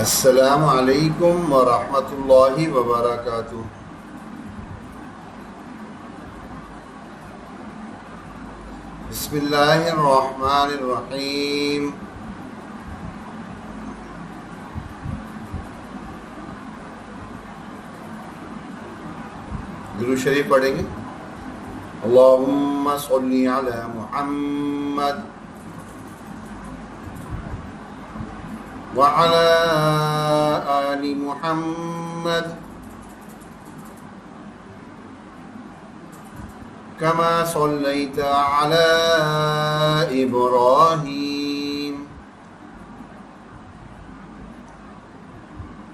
السلام علیکم ورحمۃ اللہ وبرکاتہ۔ بسم اللہ الرحمن الرحیم۔ درود شریف پڑھیں گے۔ اللہم صلی علی محمد وعلى آل محمد كما صليت على إبراهيم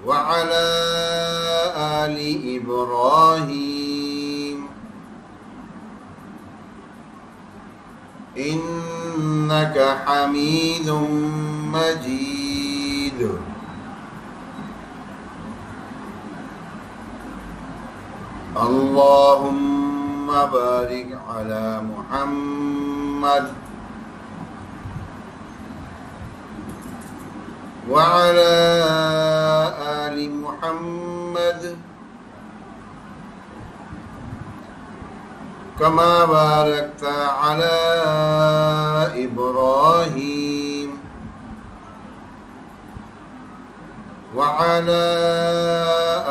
وعلى آل إبراهيم إنك حميد مجيد۔ اللهم بارك على محمد وعلى آل محمد كما باركت على إبراهيم وعلى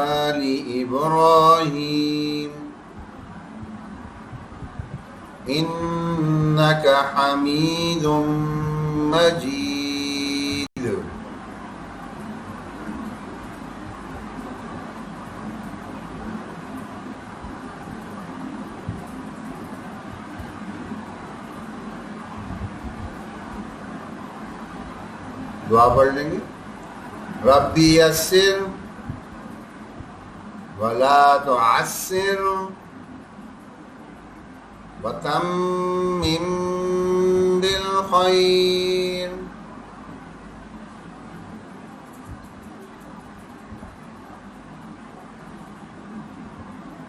آل إبراهيم إنك حميد مجيد۔ دعا پڑھ لیں گے۔ ربی یسر ولا تعسر وتمم بالخیر۔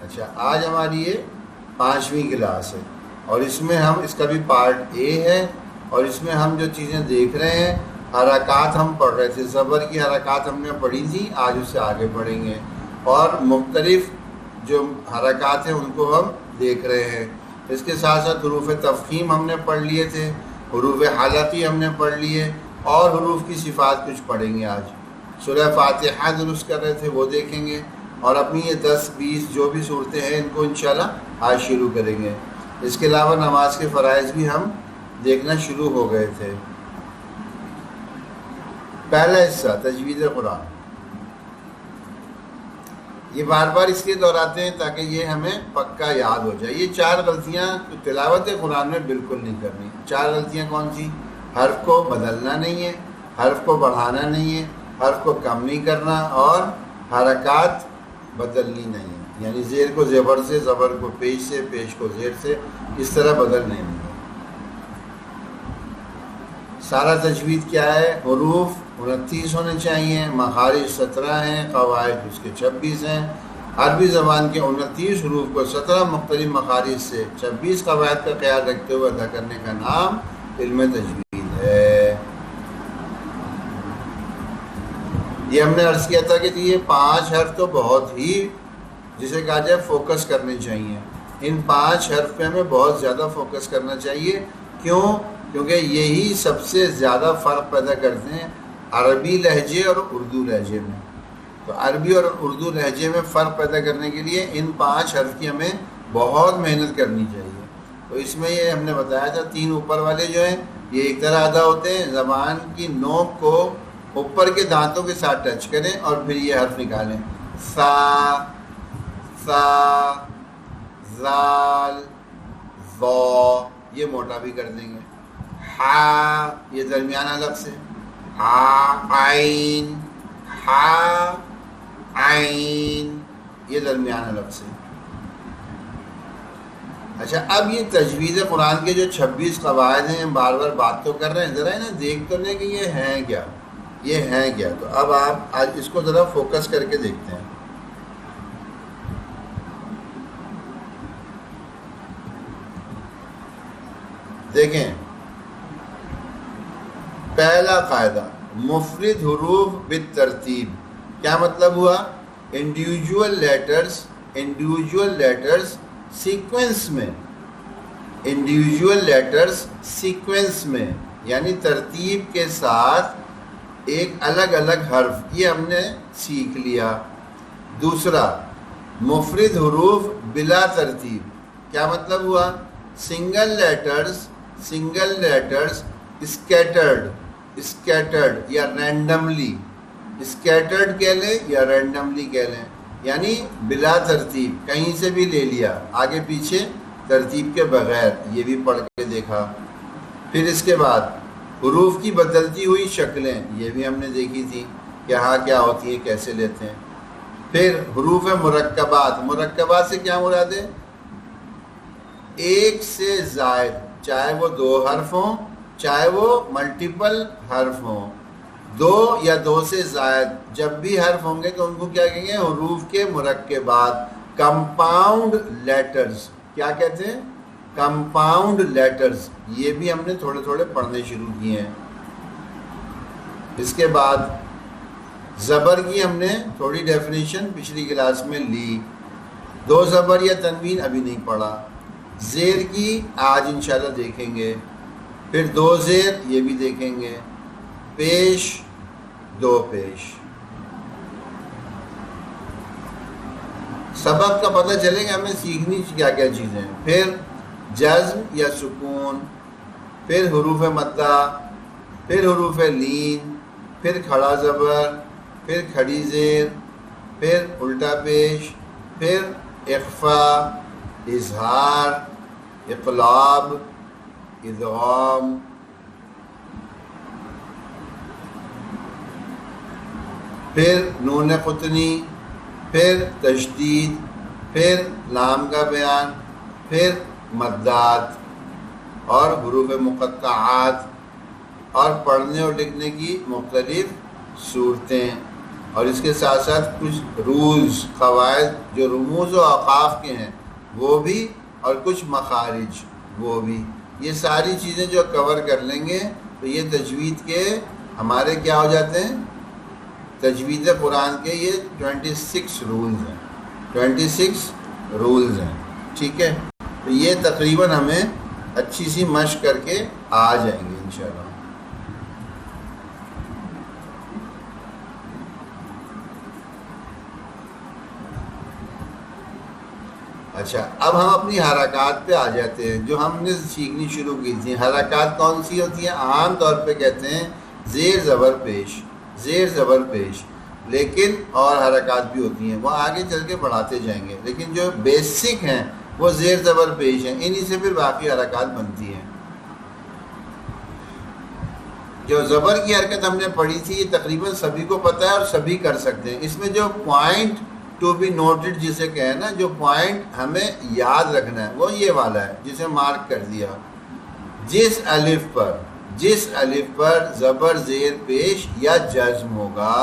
اچھا، آج ہماری یہ 5ویں کلاس ہے اور اس میں ہم اس کا بھی پارٹ اے ہے اور اس میں ہم جو چیزیں دیکھ رہے ہیں، حرکات ہم پڑھ رہے تھے، زبر کی حرکات ہم نے پڑھی تھی، آج اس سے آگے پڑھیں گے اور مختلف جو حرکات ہیں ان کو ہم دیکھ رہے ہیں۔ اس کے ساتھ ساتھ حروف تفخیم ہم نے پڑھ لیے تھے، حروف حلقی ہم نے پڑھ لیے اور حروف کی صفات کچھ پڑھیں گے۔ آج سورہ فاتحہ درست کر رہے تھے، وہ دیکھیں گے اور اپنی یہ 10-20 جو بھی صورتیں ہیں ان کو انشاءاللہ آج شروع کریں گے۔ اس کے علاوہ نماز کے فرائض بھی ہم دیکھنا شروع ہو گئے تھے۔ پہلا حصہ تجوید قرآن، یہ بار بار اس لیے دہراتے ہیں تاکہ یہ ہمیں پکا یاد ہو جائے۔ یہ 4 غلطیاں تلاوت قرآن میں بالکل نہیں کرنی۔ 4 غلطیاں کون سی؟ حرف کو بدلنا نہیں ہے، حرف کو بڑھانا نہیں ہے، حرف کو کم نہیں کرنا اور حرکات بدلنی نہیں ہے، یعنی زیر کو زبر سے، زبر کو پیش سے، پیش کو زیر سے، اس طرح بدلنے نہیں ہے۔ سارا تجوید کیا ہے؟ حروف 29 ہونے چاہیے، مخارج 17 ہیں، قواعد اس کے 26 ہیں۔ عربی زبان کے 29 حروف کو 17 مختلف مخارج سے 26 قواعد کا خیال رکھتے ہوئے ادا کرنے کا نام علم تجوید ہے۔ یہ ہم نے عرض کیا تھا کہ یہ 5 حرف تو بہت ہی، جسے کہا جائے، فوکس کرنے چاہیے۔ ان 5 حرف پہ ہمیں بہت زیادہ فوکس کرنا چاہیے۔ کیوں؟ کیونکہ یہی سب سے زیادہ فرق پیدا کرتے ہیں عربی لہجے اور اردو لہجے میں۔ تو عربی اور اردو لہجے میں فرق پیدا کرنے کے لیے ان 5 حرف کی ہمیں بہت محنت کرنی چاہیے۔ تو اس میں یہ ہم نے بتایا تھا، 3 اوپر والے جو ہیں یہ ایک طرح ادا ہوتے ہیں، زبان کی نوک کو اوپر کے دانتوں کے ساتھ ٹچ کریں اور پھر یہ حرف نکالیں۔ سا، سا، زال، ضا، یہ موٹا بھی کر دیں گے۔ ہا، یہ درمیانہ لفظ ہے، ہا، عین، ہا، عین، یہ درمیانہ لفظ ہے۔ اچھا، اب یہ تجوید قرآن کے جو 26 قواعد ہیں، بار بار بات تو کر رہے ہیں، ذرا نا دیکھ تو لیں کہ یہ ہیں کیا، یہ ہیں کیا۔ تو اب آپ آج اس کو ذرا فوکس کر کے دیکھتے ہیں۔ دیکھیں، پہلا قاعدہ مفرد حروف بالترتیب. کیا مطلب ہوا؟ انڈیویجول لیٹرز سیکوینس میں، انڈیویجول لیٹرز سیکوینس میں یعنی ترتیب کے ساتھ ایک الگ الگ حرف، یہ ہم نے سیکھ لیا. دوسرا مفرد حروف بلا ترتیب. کیا مطلب ہوا؟ سنگل لیٹرز اسکیٹرڈ یا رینڈملی، اسکیٹرڈ کہہ لیں یا رینڈملی کہہ لیں، یعنی بلا ترتیب، کہیں سے بھی لے لیا، آگے پیچھے ترتیب کے بغیر. یہ بھی پڑھ کے دیکھا. پھر اس کے بعد حروف کی بدلتی ہوئی شکلیں، یہ بھی ہم نے دیکھی تھی کہ ہاں کیا ہوتی ہیں، کیسے لیتے ہیں. پھر حروف مرکبات سے کیا مراد ہے؟ ایک سے زائد، چاہے وہ 2 حرف ہوں چاہے وہ ملٹیپل حرف ہوں، 2 یا 2 سے زائد جب بھی حرف ہوں گے تو ان کو کیا کہیں گے؟ حروف کے مرکبات، کمپاؤنڈ لیٹرز. کیا کہتے ہیں؟ Compound letters. یہ بھی ہم نے تھوڑے تھوڑے پڑھنے شروع کیے ہیں. اس کے بعد زبر کی ہم نے تھوڑی ڈیفینیشن پچھلی کلاس میں لی. 2 زبر یا تنوین ابھی نہیں پڑھا. زیر کی آج انشاءاللہ دیکھیں گے. پھر 2 زیر، یہ بھی دیکھیں گے. پیش، 2 پیش. سبق کا پتہ چلے گا ہمیں سیکھنی کیا کیا چیزیں. پھر جزم یا سکون، پھر حروف مدہ، پھر حروف لین، پھر کھڑا زبر، پھر کھڑی زیر، پھر الٹا پیش، پھر اخفا، اظہار، اقلاب، ادغام. پھر نون قطنی، پھر تشدید، پھر لام کا بیان، پھر مدات اور حروف مقطعات، اور پڑھنے اور لکھنے کی مختلف صورتیں. اور اس کے ساتھ ساتھ کچھ رولز، قواعد جو رموز و اوقاف کے ہیں وہ بھی، اور کچھ مخارج وہ بھی. یہ ساری چیزیں جو کور کر لیں گے تو یہ تجوید کے ہمارے کیا ہو جاتے ہیں؟ تجوید قرآن کے یہ 26 رولز ہیں. 26 رولز ہیں. ٹھیک ہے، تو یہ تقریباً ہمیں اچھی سی مشق کر کے آ جائیں گے انشاءاللہ. اچھا، اب ہم اپنی حرکات پہ آ جاتے ہیں جو ہم نے سیکھنی شروع کی تھی. حرکات کون سی ہوتی ہیں؟ عام طور پہ کہتے ہیں زیر زبر پیش، زیر زبر پیش. لیکن اور حرکات بھی ہوتی ہیں، وہ آگے چل کے بڑھاتے جائیں گے. لیکن جو بیسک ہیں وہ زیر زبر پیش ہیں. انہی سے پھر باقی حرکات بنتی ہیں. جو زبر کی حرکت ہم نے پڑھی تھی یہ تقریباً سبھی کو پتہ ہے اور سبھی کر سکتے ہیں. اس میں جو پوائنٹ ٹو بی نوٹڈ جسے کہیں نا، جو پوائنٹ ہمیں یاد رکھنا ہے وہ یہ والا ہے جسے مارک کر دیا. جس الف پر زبر زیر پیش یا جزم ہوگا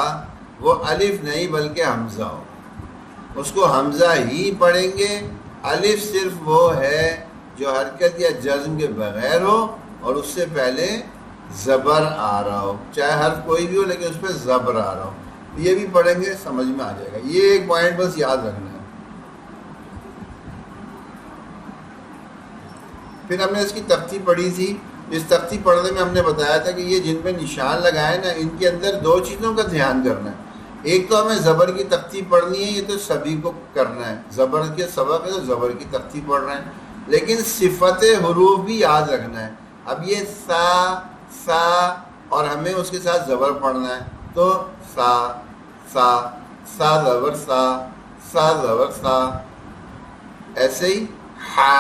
وہ الف نہیں بلکہ حمزہ ہو، اس کو حمزہ ہی پڑھیں گے. الف صرف وہ ہے جو حرکت یا جزم کے بغیر ہو اور اس سے پہلے زبر آ رہا ہو، چاہے حرف کوئی بھی ہو لیکن اس پہ زبر آ رہا ہو. یہ بھی پڑھیں گے، سمجھ میں آ جائے گا. یہ ایک پوائنٹ بس یاد رکھنا ہے. پھر ہم نے اس کی تختی پڑھی تھی. اس تختی پڑھنے میں ہم نے بتایا تھا کہ یہ جن پہ نشان لگائے نا، ان کے اندر 2 چیزوں کا دھیان کرنا ہے. ایک تو ہمیں زبر کی تختی پڑھنی ہے، یہ تو سبھی کو کرنا ہے. زبر کے سبق ہے تو زبر کی تختی پڑھ رہے ہیں، لیکن صفت حروف بھی یاد رکھنا ہے. اب یہ سا اور ہمیں اس کے ساتھ زبر پڑھنا ہے، تو سا زبر سا زبر سا. ایسے ہی ہا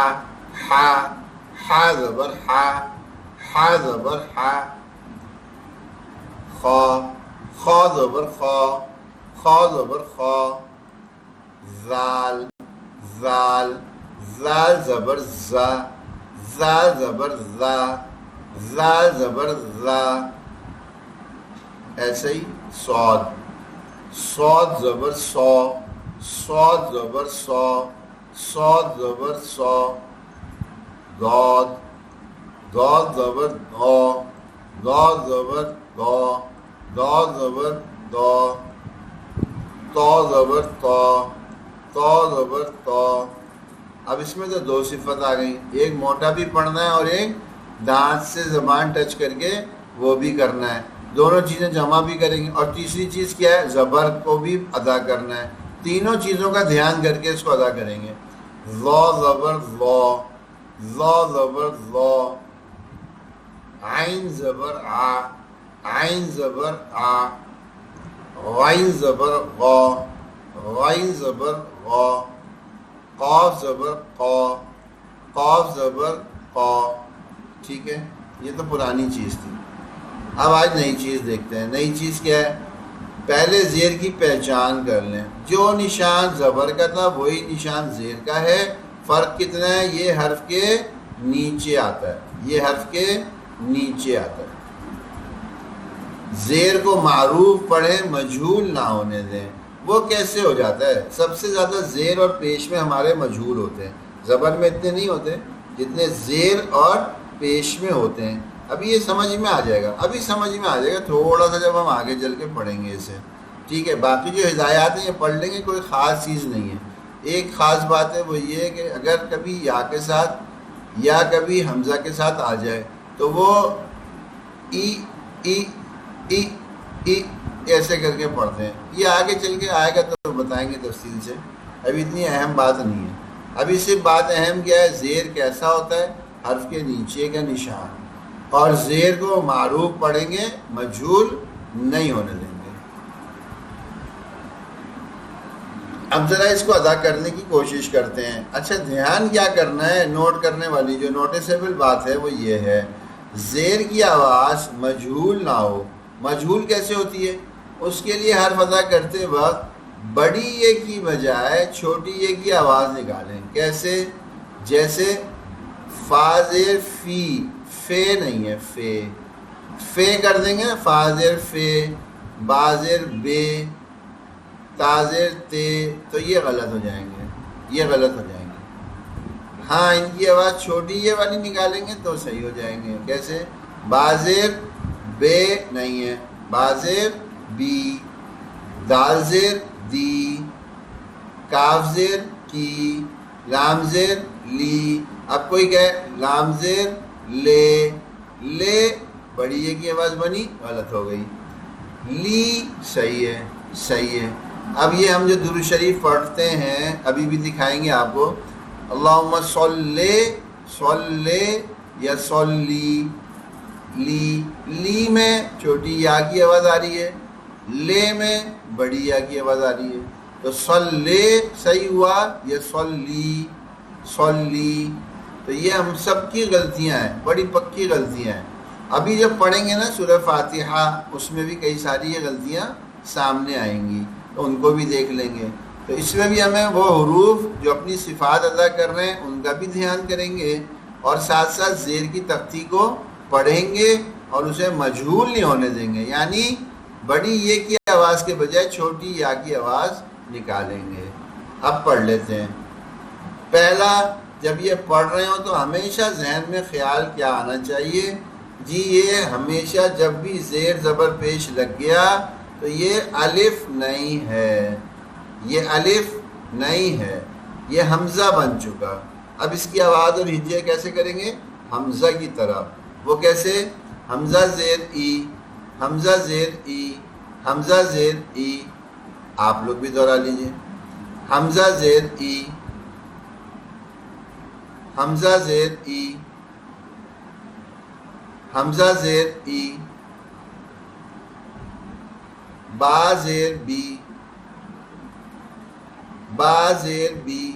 زبر ہا زبر ہا. خا زبر خا زبر خا. زال زبر زا زبر زا زبر زا. ایسے ہی صاد زبر صاد زبر صاد زبر صا. ضاد زبر ضا زبر ضا. دو زبر دو، تو زبر تو، تو زبر تو۔ اب اس میں تو دو صفت آ گئی، ایک موٹا بھی پڑھنا ہے اور ایک دانت سے زبان ٹچ کر کے وہ بھی کرنا ہے، دونوں چیزیں جمع بھی کریں گے۔ اور تیسری چیز کیا ہے؟ زبر کو بھی ادا کرنا ہے۔ تینوں چیزوں کا دھیان کر کے اس کو ادا کریں گے۔ ذو زبر ذو، ذو زبر ذو، عین زبر آ، عین زبر آ، غین زبر غو، غین زبر غو، قاف زبر قو، قاف زبر قو۔ ٹھیک ہے، یہ تو پرانی چیز تھی۔ اب آج نئی چیز دیکھتے ہیں۔ نئی چیز کیا ہے؟ پہلے زیر کی پہچان کر لیں۔ جو نشان زبر کا تھا وہی نشان زیر کا ہے۔ فرق کتنا ہے؟ یہ حرف کے نیچے آتا ہے، یہ حرف کے نیچے آتا ہے۔ زیر کو معروف پڑھیں، مجہول نہ ہونے دیں۔ وہ کیسے ہو جاتا ہے؟ سب سے زیادہ زیر اور پیش میں ہمارے مجہول ہوتے ہیں، زبر میں اتنے نہیں ہوتے جتنے زیر اور پیش میں ہوتے ہیں۔ ابھی یہ سمجھ میں آ جائے گا، ابھی سمجھ میں آ جائے گا تھوڑا سا جب ہم آگے چل کے پڑھیں گے اسے۔ ٹھیک ہے، باقی جو ہدایات ہیں یہ پڑھ لیں گے، کوئی خاص چیز نہیں ہے۔ ایک خاص بات ہے وہ یہ ہے کہ اگر کبھی یا کے ساتھ یا کبھی حمزہ کے ساتھ آ جائے تو وہ ای ای ای ای ایسے کر کے پڑھتے ہیں۔ یہ آگے چل کے آئے گا تو بتائیں گے تفصیل سے، ابھی اتنی اہم بات نہیں ہے۔ ابھی صرف بات اہم کیا ہے؟ زیر کیسا ہوتا ہے؟ حرف کے نیچے کا نشان، اور زیر کو معروف پڑھیں گے، مجہول نہیں ہونے دیں گے۔ اب ذرا اس کو ادا کرنے کی کوشش کرتے ہیں۔ اچھا، دھیان کیا کرنا ہے؟ نوٹ کرنے والی جو نوٹیسیبل بات ہے وہ یہ ہے، زیر کی آواز مجہول نہ ہو۔ مجہول کیسے ہوتی ہے؟ اس کے لیے حرف ادا کرتے وقت بڑی یہ کی بجائے چھوٹی یہ کی آواز نکالیں۔ کیسے؟ جیسے فا زیر فی، فے نہیں ہے، فے، فے کر دیں گے نا، فا زیر فے، با زیر بے، تا زیر تے، تو یہ غلط ہو جائیں گے، یہ غلط ہو جائیں گے۔ ہاں، ان کی آواز چھوٹی یہ والی نکالیں گے تو صحیح ہو جائیں گے۔ کیسے؟ با زیر بے نہیں ہے، با زیر بی، دال زیر دی، کاف زیر کی، لام زیر لی۔ اب کوئی کہے لام زیر لے، لے بڑی یہ کی آواز بنی، غلط ہو گئی۔ لی صحیح ہے، صحیح ہے۔ اب یہ ہم جو درود شریف پڑھتے ہیں ابھی بھی دکھائیں گے آپ کو، اللہم صلی، صلی یا صلی، لی، لی میں چھوٹی یا کی آواز آ رہی ہے، لے میں بڑی یا کی آواز آ رہی ہے، تو صلی صحیح ہوا یا صلی، صلی۔ تو یہ ہم سب کی غلطیاں ہیں، بڑی پکی غلطیاں ہیں۔ ابھی جب پڑھیں گے نا سورہ فاتحہ، اس میں بھی کئی ساری یہ غلطیاں سامنے آئیں گی، تو ان کو بھی دیکھ لیں گے۔ تو اس میں بھی ہمیں وہ حروف جو اپنی صفات ادا کر رہے ہیں ان کا بھی دھیان کریں گے، اور ساتھ ساتھ زیر کی تختی کو پڑھیں گے اور اسے مجہول نہیں ہونے دیں گے، یعنی بڑی یہ کی آواز کے بجائے چھوٹی یا کی آواز نکالیں گے۔ اب پڑھ لیتے ہیں۔ پہلا، جب یہ پڑھ رہے ہوں تو ہمیشہ ذہن میں خیال کیا آنا چاہیے؟ جی یہ ہمیشہ جب بھی زیر زبر پیش لگ گیا تو یہ الف نہیں ہے، یہ الف نہیں ہے، یہ حمزہ بن چکا۔ اب اس کی آواز اور ہجے کیسے کریں گے؟ حمزہ کی طرح۔ وہ کیسے؟ حمزہ زیر ای، حمزہ زیر ای، حمزہ زیر ای۔ آپ لوگ بھی دہرا لیجئے، حمزہ زیر ای، حمزہ زیر ای، حمزہ زیر ای، با زیر بی، با زیر بی،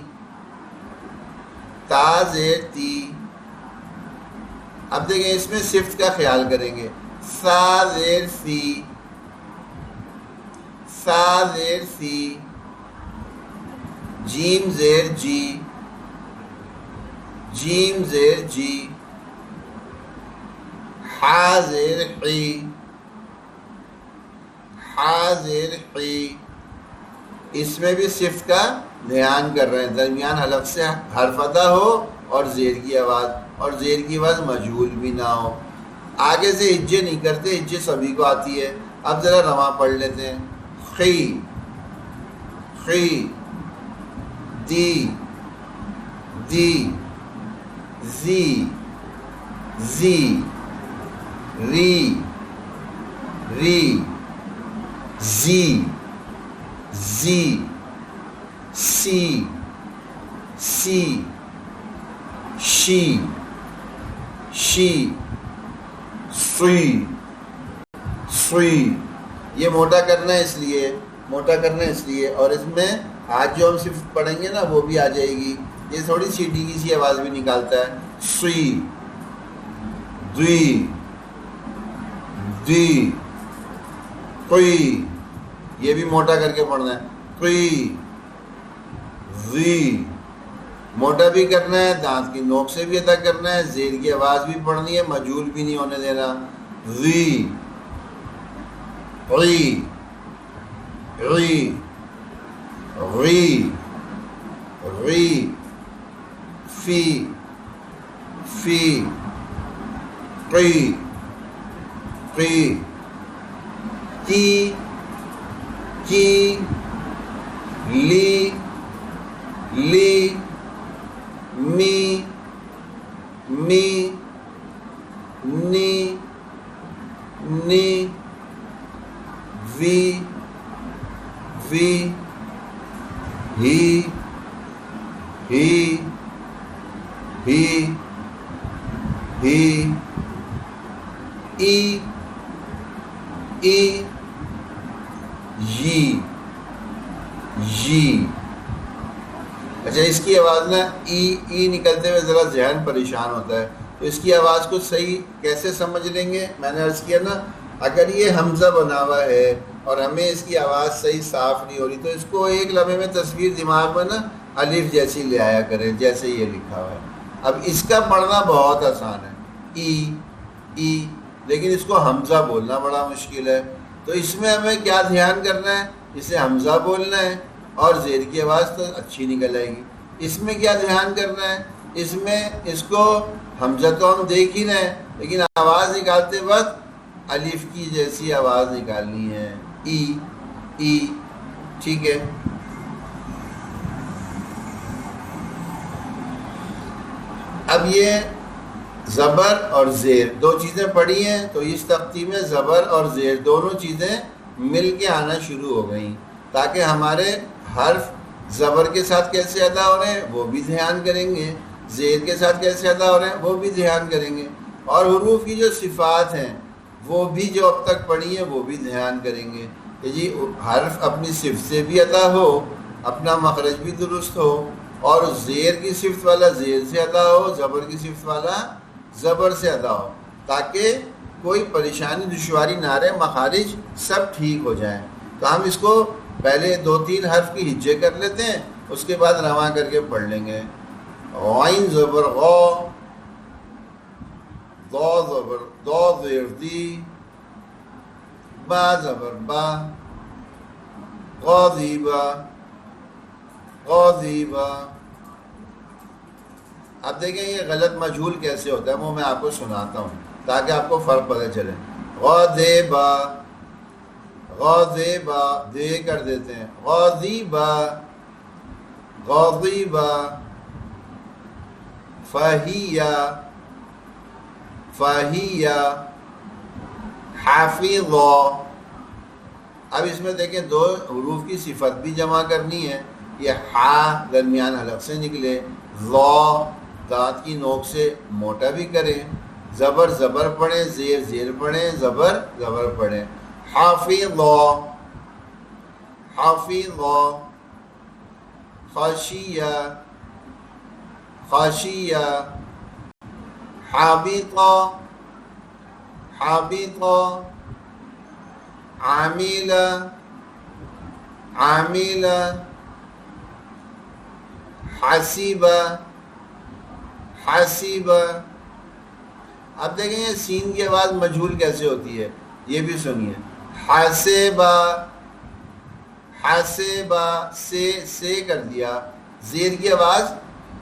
تا زیر تی۔ اب دیکھیں اس میں صفت کا خیال کریں گے، سا زیر سی، سا زیر سی، جیم زیر جی، جیم زیر جی، حا زیر حی، حا زیر حی۔ اس میں بھی صفت کا دھیان کر رہے ہیں، درمیان حلق سے حرف ادا ہو اور زیر کی آواز، اور زیر کی آواز مجہول بھی نہ ہو۔ آگے سے ہجے نہیں کرتے، ہجے سبھی کو آتی ہے، اب ذرا رواں پڑھ لیتے ہیں. خی خی دی دی زی زی ری ری زی زی سی سی شی شی سوئی سوئی. یہ موٹا کرنا ہے اس لیے اور اس میں آج جو ہم صرف پڑھیں گے نا وہ بھی آ جائے گی. یہ تھوڑی سی ڈیگی سی آواز بھی نکالتا ہے. سوئی دوئی دی کوئی, یہ بھی موٹا کر کے پڑھنا ہے. کوئی زی موٹا بھی کرنا ہے, دانت کی نوک سے بھی ادا کرنا ہے, زیر کی آواز بھی پڑھنی ہے, مجھول بھی نہیں ہونے دینا. زی ری ری ری ری فی فی قی قی کی کی لی لی می می نی نی وی وی ہی ہی ہی ہی ای ای یی یی. اچھا اس کی آواز نا ای نکلتے ہوئے ذرا ذہن پریشان ہوتا ہے, تو اس کی آواز کو صحیح کیسے سمجھ لیں گے؟ میں نے عرض کیا نا, اگر یہ حمزہ بنا ہوا ہے اور ہمیں اس کی آواز صحیح صاف نہیں ہو رہی تو اس کو ایک لمحے میں تصویر دماغ میں نا الف جیسی لے آیا کریں جیسے یہ لکھا ہوا ہے. اب اس کا پڑھنا بہت آسان ہے ای ای, لیکن اس کو حمزہ بولنا بڑا مشکل ہے. تو اس میں ہمیں کیا دھیان کرنا ہے؟ اسے حمزہ بولنا ہے اور زیر کی آواز تو اچھی نکل آئے گی. اس میں کیا دھیان کرنا ہے؟ اس میں اس کو حمزہ تو ہم دیکھ ہی رہے ہیں لیکن آواز نکالتے وقت الف کی جیسی آواز نکالنی ہے. ای ای ٹھیک ہے. اب یہ زبر اور زیر دو چیزیں پڑھی ہیں, تو اس تختی میں زبر اور زیر دونوں چیزیں مل کے آنا شروع ہو گئیں, تاکہ ہمارے حرف زبر کے ساتھ کیسے ادا ہو رہے ہیں وہ بھی دھیان کریں گے, زیر کے ساتھ کیسے ادا ہو رہے ہیں وہ بھی دھیان کریں گے, اور حروف کی جو صفات ہیں وہ بھی جو اب تک پڑھی ہیں وہ بھی دھیان کریں گے کہ جی حرف اپنی صفت سے بھی ادا ہو, اپنا مخرج بھی درست ہو, اور زیر کی صفت والا زیر سے ادا ہو, زبر کی صفت والا زبر سے ادا ہو, تاکہ کوئی پریشانی دشواری نہ رہے, مخارج سب ٹھیک ہو جائیں. تو ہم اس کو پہلے 2-3 حرف کی ہجے کر لیتے ہیں, اس کے بعد رواں کر کے پڑھ لیں گے. غین زبر غو, ضا زبر ضا زیر دی, با زبر با, غاضبا غاضبا. اب دیکھیں یہ غلط مجھول کیسے ہوتا ہے, وہ میں آپ کو سناتا ہوں تاکہ آپ کو فرق پتہ چلے. غاضبا غاضبا دے کر دیتے ہیں, غاضبا غاضبا, فہیا فہیا, حافظا. اب اس میں دیکھیں 2 حروف کی صفت بھی جمع کرنی ہے. یہ ہا درمیان حلق سے نکلے, ذا دانت کی نوک سے موٹا بھی کریں, زبر زبر پڑھیں, زیر زیر پڑھیں, زبر زبر پڑھیں. حافظا حافظا, خاشیہ خاشیہ, حابطا حابطا, عاملہ عاملہ, حاسبہ حاسبہ. اب دیکھیں یہ سین کی آواز مجھول کیسے ہوتی ہے, یہ بھی سنیے. حاسبہ حاسبہ, سے کر دیا, زیر کی آواز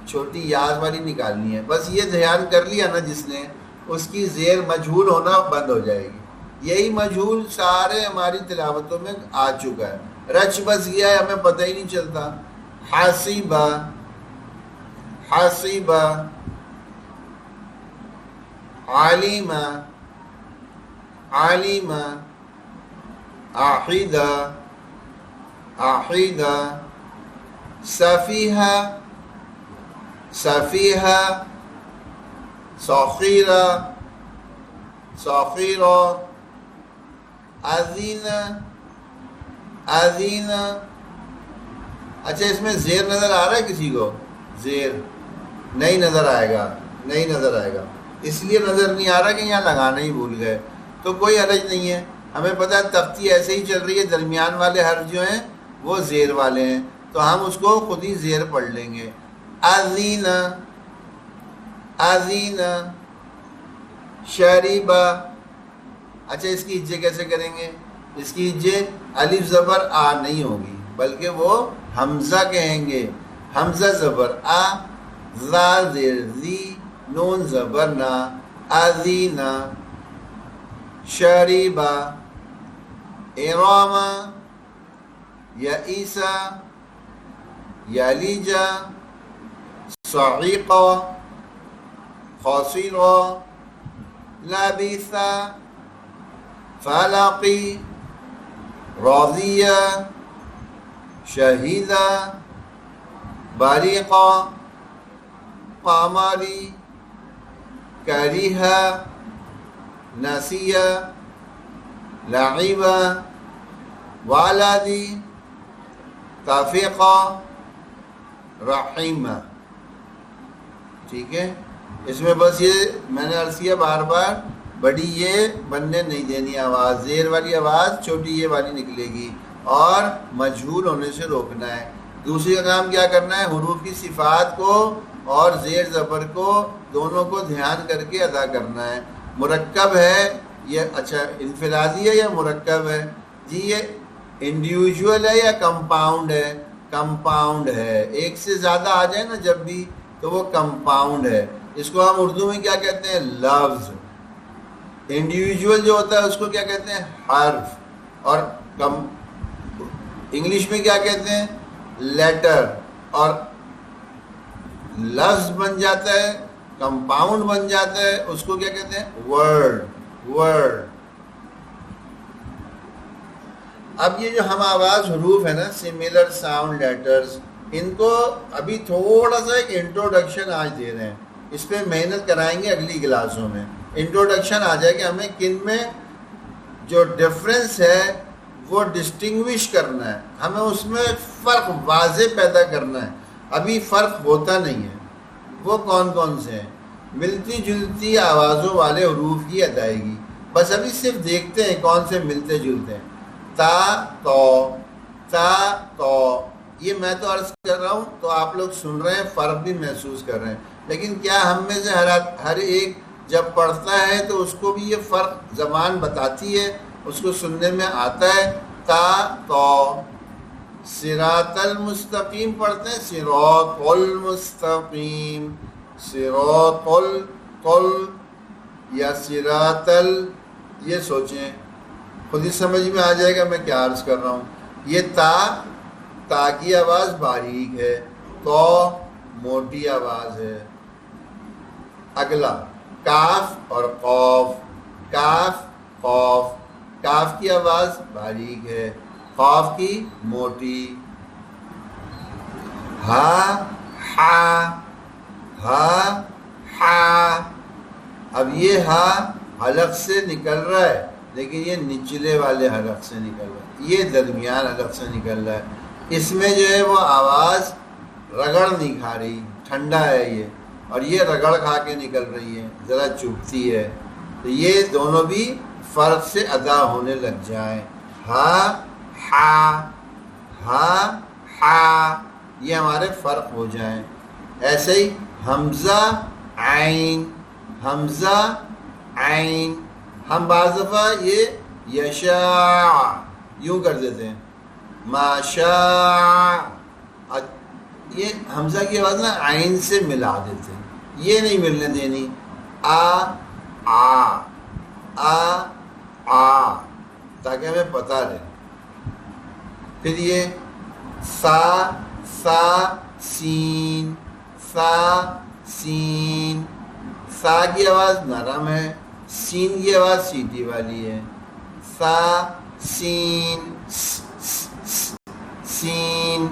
چھوٹی یاز والی نکالنی ہے. بس یہ دھیان کر لیا نا جس نے, اس کی زیر مجھول ہونا بند ہو جائے گی. یہی مجہول سارے ہماری تلاوتوں میں آ چکا ہے، رچ بس گیا ہے، ہمیں پتہ ہی نہیں چلتا. حاسبہ، حاسبہ، عالمہ، عالمہ، عاہدہ، عاہدہ، سفیہہ، سفیہہ، سخیرہ، سخیرہ، اذینہ، اذینہ. اچھا اس میں زیر نظر آ رہا ہے کسی کو؟ زیر نہیں نظر آئے گا، نہیں نظر آئے گا، اس لیے نظر نہیں آ رہا کہ یہاں لگانا ہی بھول گئے. تو کوئی حرج نہیں ہے، ہمیں پتہ ہے تختی ایسے ہی چل رہی ہے، درمیان والے حرف جو ہیں وہ زیر والے ہیں، تو ہم اس کو خود ہی زیر پڑھ لیں گے. اذینہ، اذینہ، شریبہ. اچھا اس کی ہجے کیسے کریں گے؟ اس کی ہجے الف زبر آ نہیں ہوگی بلکہ وہ حمزہ کہیں گے. حمزہ زبر آ، زا زیر زی، نون زبر نا، اذینہ. شریبہ، ارامہ، یعیسہ، یلیجہ، صعیقہ، خاصرہ، لبیثہ، فلقی، راضیہ، شہیدہ، بریقہ، قمری، کریہہ، نسیہ، لعبہ، والدی، تفیقہ، رحیمہ. ٹھیک ہے، اس میں بس یہ میں نے عرض کیا بار بار بڑی یہ بننے نہیں دینی آواز، زیر والی آواز چھوٹی یہ والی نکلے گی اور مجہول ہونے سے روکنا ہے. دوسری کا کام کیا کرنا ہے؟ حروف کی صفات کو اور زیر زبر کو دونوں کو دھیان کر کے ادا کرنا ہے. مرکب ہے یہ، اچھا انفرادی ہے یا مرکب ہے؟ جی یہ انڈیویجول ہے یا کمپاؤنڈ ہے؟ کمپاؤنڈ ہے. ایک سے زیادہ آ جائے نا جب بھی تو وہ کمپاؤنڈ ہے. اس کو ہم اردو میں کیا کہتے ہیں؟ لفظ. انڈیویجول جو ہوتا ہے اس کو کیا کہتے ہیں؟ حرف. اور انگلش میں کیا کہتے ہیں؟ لیٹر. اور لفظ بن جاتا ہے، کمپاؤنڈ بن جاتا ہے، اس کو کیا کہتے ہیں؟ ورڈ. ورڈ. اب یہ جو ہم آواز حروف ہے نا، سملر ساؤنڈ لیٹرز، ان کو ابھی تھوڑا سا ایک انٹروڈکشن آج دے رہے ہیں. اس پہ محنت کرائیں گے اگلی کلاسوں میں. انٹروڈکشن آ جائے کہ ہمیں کن میں جو ڈفرینس ہے وہ ڈسٹنگوش کرنا ہے، ہمیں اس میں فرق واضح پیدا کرنا ہے. ابھی فرق ہوتا نہیں ہے. وہ کون کون سے ہیں؟ ملتی جلتی آوازوں والے حروف کی ادائیگی. بس ابھی صرف دیکھتے ہیں کون سے ملتے جلتے ہیں. تا، تو، تا، تو. یہ میں تو عرض کر رہا ہوں تو آپ لوگ سن رہے ہیں، فرق بھی محسوس کر رہے ہیں. لیکن کیا ہم میں سے ہر ایک جب پڑھتا ہے تو اس کو بھی یہ فرق زبان بتاتی ہے، اس کو سننے میں آتا ہے؟ تا، تو. صراط المستقیم پڑھتے ہیں، صراط المستقیم، صراط القل یا صراط یہ سوچیں، خود ہی سمجھ میں آ جائے گا میں کیا عرض کر رہا ہوں. یہ تا کی آواز باریک ہے، تو موٹی آواز ہے. اگلا کاف اور قوف. کاف، قوف. کاف کی آواز باریک ہے، قوف کی موٹی. ہا، ہا، ہا، ہا. اب یہ ہا حلق سے نکل رہا ہے لیکن یہ نچلے والے حلق سے نکل رہا ہے، یہ درمیان حلق سے نکل رہا ہے. اس میں جو ہے وہ آواز رگڑ نہیں کھا رہی، ٹھنڈا ہے یہ، اور یہ رگڑ کھا کے نکل رہی ہے، ذرا چبھتی ہے. تو یہ دونوں بھی فرق سے ادا ہونے لگ جائیں. ہا، ہا، ہا، ہا، یہ ہمارے فرق ہو جائیں. ایسے ہی حمزہ، عین. حمزہ، عین. ہم بعض دفعہ یہ یشاء یوں کر دیتے ہیں، ماشاء. یہ حمزہ کی آواز نا عین سے ملا دیتے ہیں، یہ نہیں ملنے دینی. آ، آ، آ، آ، تاکہ ہمیں پتہ رہے. پھر یہ سا سا سین، سا سین. سا کی آواز نرم ہے، سین کی آواز سیٹی والی ہے. سا سین سین.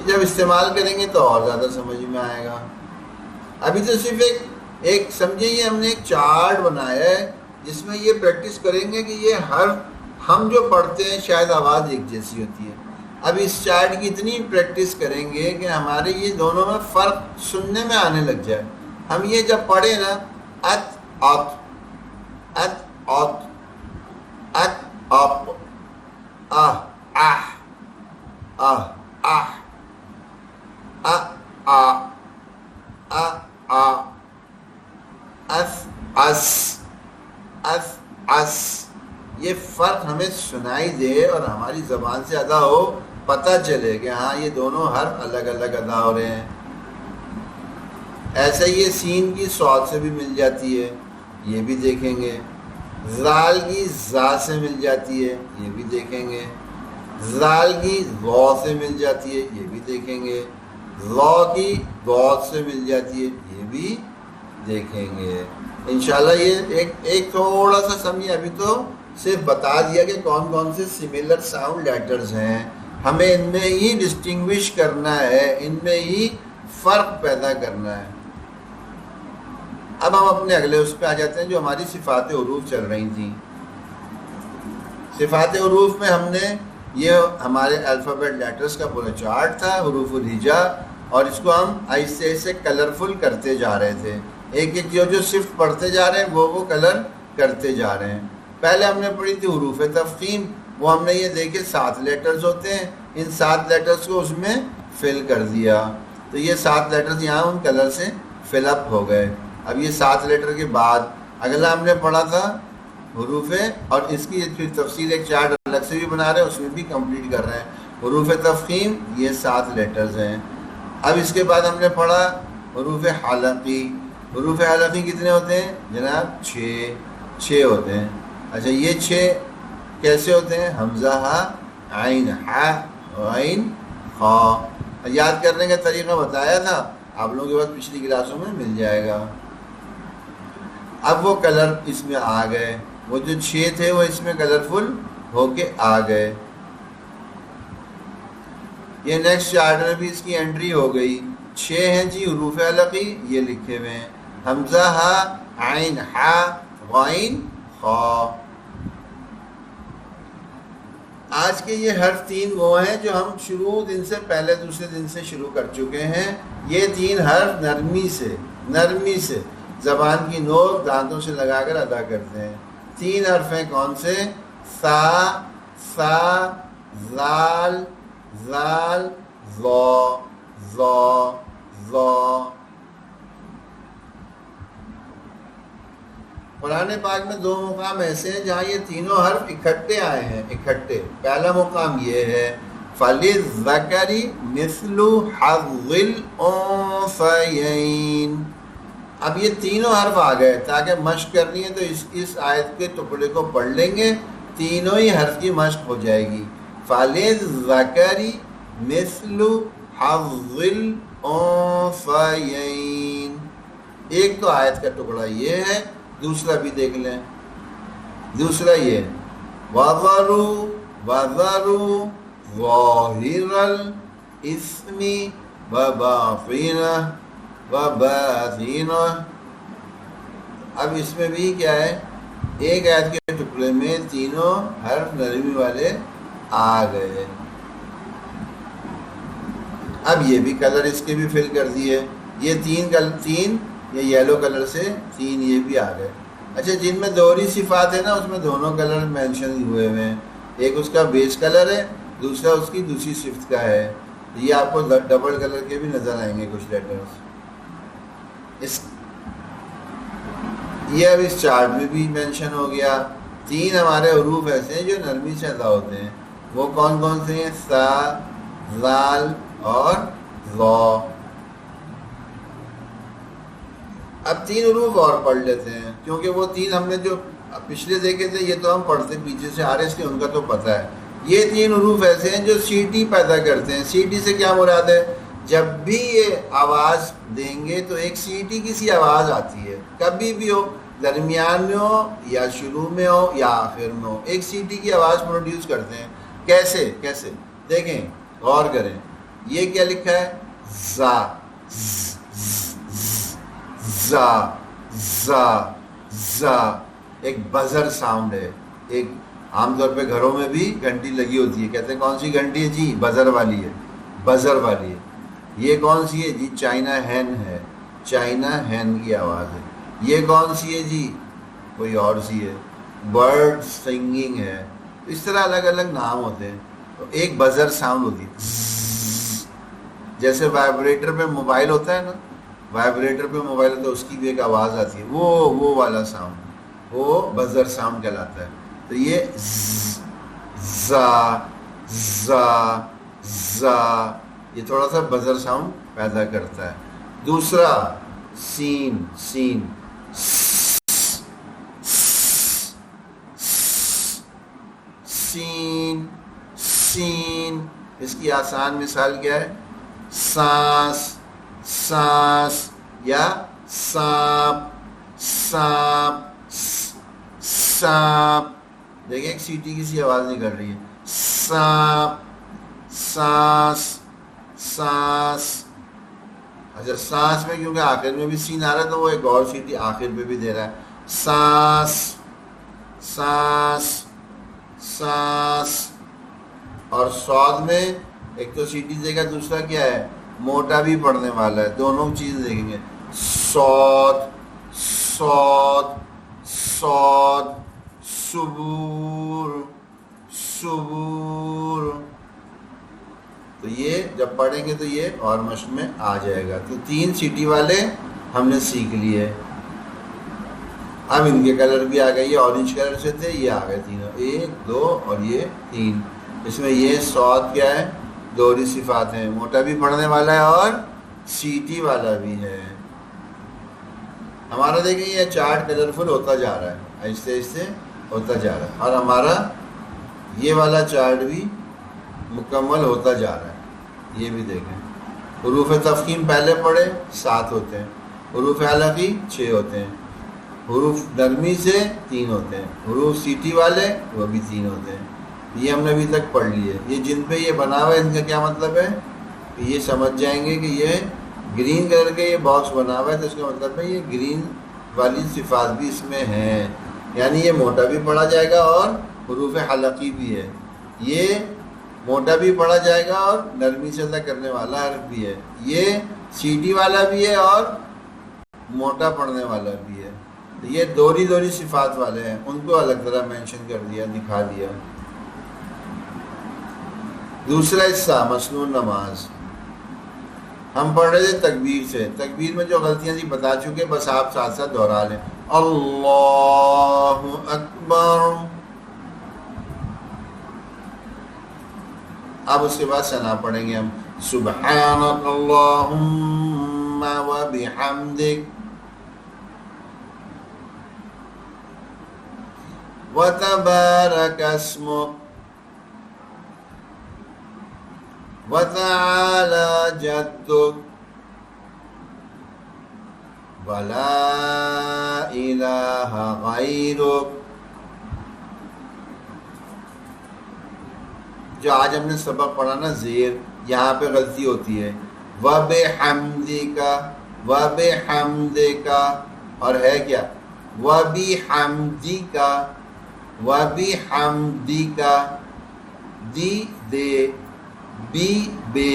جب استعمال کریں گے تو اور زیادہ سمجھ میں آئے گا. ابھی تو صرف ایک سمجھیں، یہ ہم نے ایک چارٹ بنایا ہے جس میں یہ پریکٹس کریں گے کہ یہ ہر ہم جو پڑھتے ہیں شاید آواز ایک جیسی ہوتی ہے. اب اس چارٹ کی اتنی پریکٹس کریں گے کہ ہمارے یہ دونوں میں فرق سننے میں آنے لگ جائے. ہم یہ جب پڑھیں نا، ات ات ات ات ات اپ آہ آہ آہ آہ آ آ آ آ اس اس اس اس، یہ فرق ہمیں سنائی دے اور ہماری زبان سے ادا ہو، پتہ چلے کہ ہاں یہ دونوں حرف الگ الگ ادا ہو رہے ہیں. ایسا یہ سین کی صاد سے بھی مل جاتی ہے، یہ بھی دیکھیں گے. زال کی زا سے مل جاتی ہے، یہ بھی دیکھیں گے. زال کی غو سے مل جاتی ہے، یہ بھی دیکھیں گے. غو کی غوت سے مل جاتی ہے، یہ بھی دیکھیں گے. انشاءاللہ یہ ایک تھوڑا سا سمجھیں. ابھی تو صرف بتا دیا کہ کون کون سے سملر ساؤنڈ لیٹرز ہیں، ہمیں ان میں ہی ڈسٹنگوش کرنا ہے، ان میں ہی فرق پیدا کرنا ہے. اب ہم اپنے اگلے اس پہ آ جاتے ہیں جو ہماری صفات حروف چل رہی تھیں. صفات حروف میں ہم نے یہ ہمارے الفابیٹ لیٹرز کا پورا چارٹ تھا، حروف الہجا، اور اس کو ہم ایسے ایسے کلرفل کرتے جا رہے تھے. ایک ایک جو صرف پڑھتے جا رہے ہیں وہ کلر کرتے جا رہے ہیں. پہلے ہم نے پڑھی تھی حروف تفخیم، وہ ہم نے یہ دیکھے 7 لیٹرز ہوتے ہیں، ان 7 لیٹرز کو اس میں فل کر دیا، تو یہ 7 لیٹرز یہاں ان کلر سے فل اپ ہو گئے. اب یہ 7 لیٹر کے بعد اگلا ہم نے پڑھا تھا حروف، اور اس کی پھر تفصیل ایک چارٹ الگ سے بھی بنا رہے ہیں، اس میں بھی کمپلیٹ کر رہے ہیں. حروف تفخیم یہ 7 لیٹرز ہیں. اب اس کے بعد ہم نے پڑھا حروف حلقی. حروف حلقی کتنے ہوتے ہیں جناب؟ 6 ہوتے ہیں. اچھا یہ 6 کیسے ہوتے ہیں؟ حمزہ ہا، عین ہا، غین خا. یاد کرنے کا طریقہ بتایا تھا آپ لوگوں کے پاس، پچھلی کلاسوں میں مل جائے گا. اب وہ کلر اس میں آ گئے، وہ جو 6 تھے وہ اس میں کلرفل ہو کے آ گئے. یہ نیکسٹ چارٹ میں بھی اس کی انٹری ہو گئی. 6 ہیں جی حروف حلقی، یہ لکھے ہوئے ہیں حمزہ ہا، عین ہا، غین خا. آج کے یہ حرف 3 وہ ہیں جو ہم شروع دن سے پہلے دوسرے دن سے شروع کر چکے ہیں. یہ 3 حرف نرمی سے زبان کی نوک دانتوں سے لگا کر ادا کرتے ہیں. 3 حرف ہیں کون سے؟ سا سا، زال زال، ظا ظا ظا. قرآن پاک میں 2 مقام ایسے ہیں جہاں یہ تینوں حرف اکٹھے آئے ہیں، اکٹھے. پہلا مقام یہ ہے فَلِلذَّكَرِ مِثْلُ حَظِّ الْأُنثَيَيْنِ. اب یہ تینوں حرف آ گئے، تاکہ مشق کرنی ہے تو اس آیت کے ٹکڑے کو پڑھ لیں گے، تینوں ہی حرف کی مشق ہو جائے گی. فَلِلذَّكَرِ مِثْلُ حَظِّ الْأُنثَيَيْنِ. ایک تو آیت کا ٹکڑا یہ ہے، دوسرا بھی دیکھ لیں. دوسرا یہ وَذَرُوا ظَاهِرَ الْإِثْمِ وَبَاطِنَهُ. اب اس میں بھی کیا ہے، ایک آیت کے ٹکڑے میں تینوں حرف نرمی والے آ گئے. اب یہ بھی کلر اس کے بھی فل کر دیے. یہ 3 یہ یلو کلر سے 3 یہ بھی آ گئے. اچھا جن میں دوہری صفات ہے نا، اس میں دونوں کلر مینشن ہوئے ہوئے ہیں. ایک اس کا بیس کلر ہے، دوسرا اس کی دوسری صفت کا ہے. یہ آپ کو ڈبل کلر کے بھی نظر آئیں گے کچھ لیٹرز. یہ اب اس چارٹ میں بھی مینشن ہو گیا. 3 ہمارے حروف ایسے ہیں جو نرمی سے ادا ہوتے ہیں. وہ کون کون سے ہیں؟ سا، زال اور ظا. اب 3 حروف اور پڑھ لیتے ہیں، کیونکہ وہ 3 ہم نے جو اب پچھلے دیکھے تھے، یہ تو ہم پڑھتے پیچھے سے آ رہے ہیں، اس لیے ان کا تو پتہ ہے. یہ 3 حروف ایسے ہیں جو سیٹی پیدا کرتے ہیں. سیٹی سے کیا مراد ہے؟ جب بھی یہ آواز دیں گے تو ایک سیٹی کی سی آواز آتی ہے، کبھی بھی ہو، درمیان میں ہو یا شروع میں ہو یا آخر میں ہو، ایک سیٹی کی آواز پروڈیوس کرتے ہیں. کیسے دیکھیں، غور کریں. یہ کیا لکھا ہے؟ زا، زا، زا، زا. ایک بزر ساؤنڈ ہے. ایک عام طور پہ گھروں میں بھی گھنٹی لگی ہوتی ہے، کہتے ہیں کون سی گھنٹی ہے جی؟ بزر والی ہے، بزر والی ہے. یہ کون سی ہے جی؟ چائنا ہین ہے، چائنا ہین کی آواز ہے. یہ کون سی ہے جی؟ کوئی اور سی ہے، برڈ سنگنگ ہے. اس طرح الگ الگ نام ہوتے ہیں. تو ایک بزر ساؤنڈ ہوتی ہے، جیسے وائبریٹر پہ موبائل ہوتا ہے نا، وائبریٹر پہ موبائل ہوتا ہے، اس کی بھی ایک آواز آتی ہے، وہ والا ساؤنڈ، وہ بزر ساؤنڈ کہلاتا ہے. تو یہ زا، زا، زا، یہ تھوڑا سا بزر ساؤنڈ پیدا کرتا ہے. دوسرا سین، سین، سین، سین. اس کی آسان مثال کیا ہے؟ سانس، سانس، یا سانپ، سانپ، سانپ. دیکھیں ایک سیٹی کی سی آواز نکل رہی ہے. سانپ، سانس، سانس. اچھا سانس میں کیونکہ آخر میں بھی سین آ رہا ہے تو وہ ایک اور سیٹی آخر پہ بھی دے رہا ہے. سانس، سانس، سانس. اور سواد میں ایک تو سیٹی دے گا، دوسرا کیا ہے؟ موٹا بھی پڑھنے والا ہے. دونوں چیز دیکھیں گے. سوت، سوت، سوت، سبور، سبور. تو یہ جب پڑھیں گے تو یہ اور مشق میں آ جائے گا. تو 3 سیٹی والے ہم نے سیکھ لیے. اب ان کے کلر بھی آ گئے. یہ اورنج کلر سے تھے، یہ آ گئے تینوں، 1 2 اور یہ 3. اس میں یہ سواد کیا ہے؟ دوہری صفات ہیں، موٹا بھی پڑھنے والا ہے اور سیٹی والا بھی ہے. ہمارا دیکھیں یہ چارٹ کلرفل ہوتا جا رہا ہے، آہستہ آہستہ ہوتا جا رہا ہے، اور ہمارا یہ والا چارٹ بھی مکمل ہوتا جا رہا ہے. یہ بھی دیکھیں، حروف تفخیم پہلے پڑھے 7 ہوتے ہیں، حروف حلقی 6 ہوتے ہیں، حروف نرمی سے 3 ہوتے ہیں، حروف سیٹی والے وہ بھی 3 ہوتے ہیں. یہ ہم نے ابھی تک پڑھ لیے. یہ جن پہ یہ بنا ہوا ہے ان کا کیا مطلب ہے کہ یہ سمجھ جائیں گے کہ یہ گرین کلر کے یہ باکس بنا ہوا ہے تو اس کا مطلب ہے یہ گرین والی صفات بھی اس میں ہیں، یعنی یہ موٹا بھی پڑھا جائے گا اور حروف حلقی بھی ہے. یہ موٹا بھی پڑھا جائے گا اور نرمی سے ادا کرنے والا حرف بھی ہے. یہ سیٹی والا بھی ہے اور موٹا پڑھنے والا بھی ہے. یہ دوہری صفات والے ہیں، ان کو الگ طرح مینشن کر دیا، دکھا دیا. دوسرا حصہ مسنون نماز ہم پڑھ رہے تھے تکبیر سے. تکبیر میں جو غلطیاں تھی بتا چکے، بس آپ ساتھ ساتھ دہرا لیں. اللہ اکبر. اب اس کے بعد ثنا پڑھیں گے ہم. سبحانک اللہم و بحمدک و تبارک اسمک وَتَعَالَى جَدُّكَ وَلَا إِلَٰهَ غَيْرُكَ. جو آج ہم نے سبق پڑھا نا زیر، یہاں پہ غلطی ہوتی ہے. وَبِحَمْدِكَ، وَبِحَمْدِكَ، اور ہے کیا؟ وَبِحَمْدِكَ، وَبِحَمْدِكَ. دی دے، بی بے،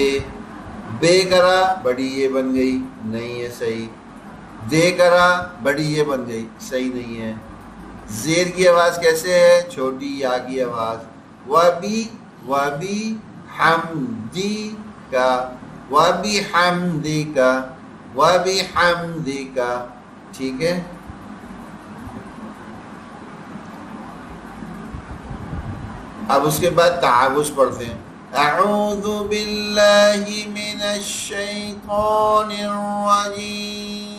بے کرا بڑی یہ بن گئی، نہیں ہے صحیح. دے کرا بڑی یہ بن گئی، صحیح نہیں ہے. زیر کی آواز کیسے ہے؟ چھوٹی یا کی آواز. وبی حمدی کا، وبی حمدی کا، وبی حمدی کا. ٹھیک ہے. اب اس کے بعد تعاوذ پڑھتے ہیں. اعوذ باللہ من الشیطان الرجیم.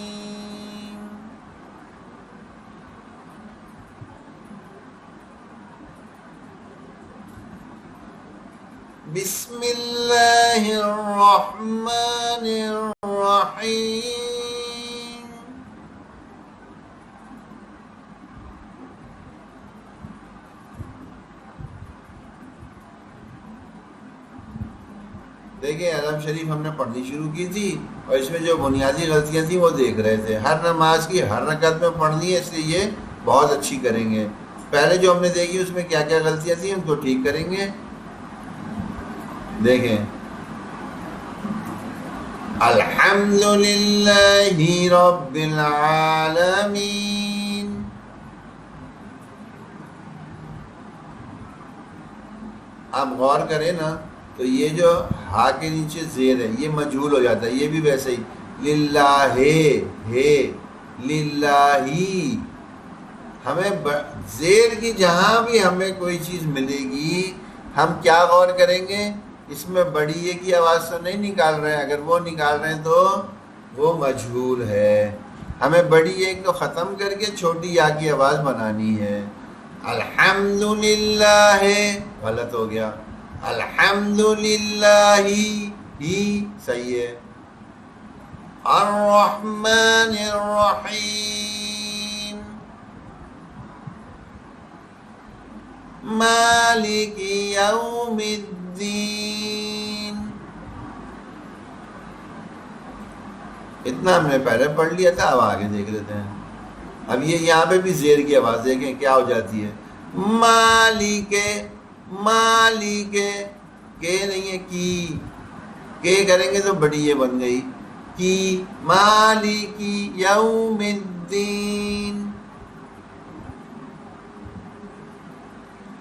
بسم اللہ الرحمن الرحیم. دیکھیں علم شریف ہم نے پڑھنی شروع کی تھی اور اس میں جو بنیادی غلطیاں تھیں وہ دیکھ رہے تھے. ہر نماز کی ہر رکعت میں پڑھنی ہے، اس لیے یہ بہت اچھی کریں گے. پہلے جو ہم نے دیکھی اس میں کیا کیا غلطیاں تھیں ان کو ٹھیک کریں گے. دیکھیں الحمد للہ رب العالمین. آپ غور کریں نا تو یہ جو ہا کے نیچے زیر ہے یہ مجہول ہو جاتا ہے. یہ بھی ویسے ہی للہ ہے للہ. ہمیں زیر کی جہاں بھی ہمیں کوئی چیز ملے گی ہم کیا غور کریں گے؟ اس میں بڑی یہ کی آواز تو نہیں نکال رہے ہیں. اگر وہ نکال رہے ہیں تو وہ مجہول ہے. ہمیں بڑی یہ کو ختم کر کے چھوٹی یا کی آواز بنانی ہے. الحمدللہ غلط ہو گیا. الحمدللہ ہی صحیح ہے. الرحمن الرحیم مالک یوم الدین. اتنا ہم نے پہلے پڑھ لیا تھا، اب آگے دیکھ لیتے ہیں. اب یہ یہاں پہ بھی زیر کی آواز دیکھیں کیا ہو جاتی ہے. مالک مالک کے نہیں ہے کی، کے کریں گے تو بڑی یہ بن گئی کی. مالک یوم الدین.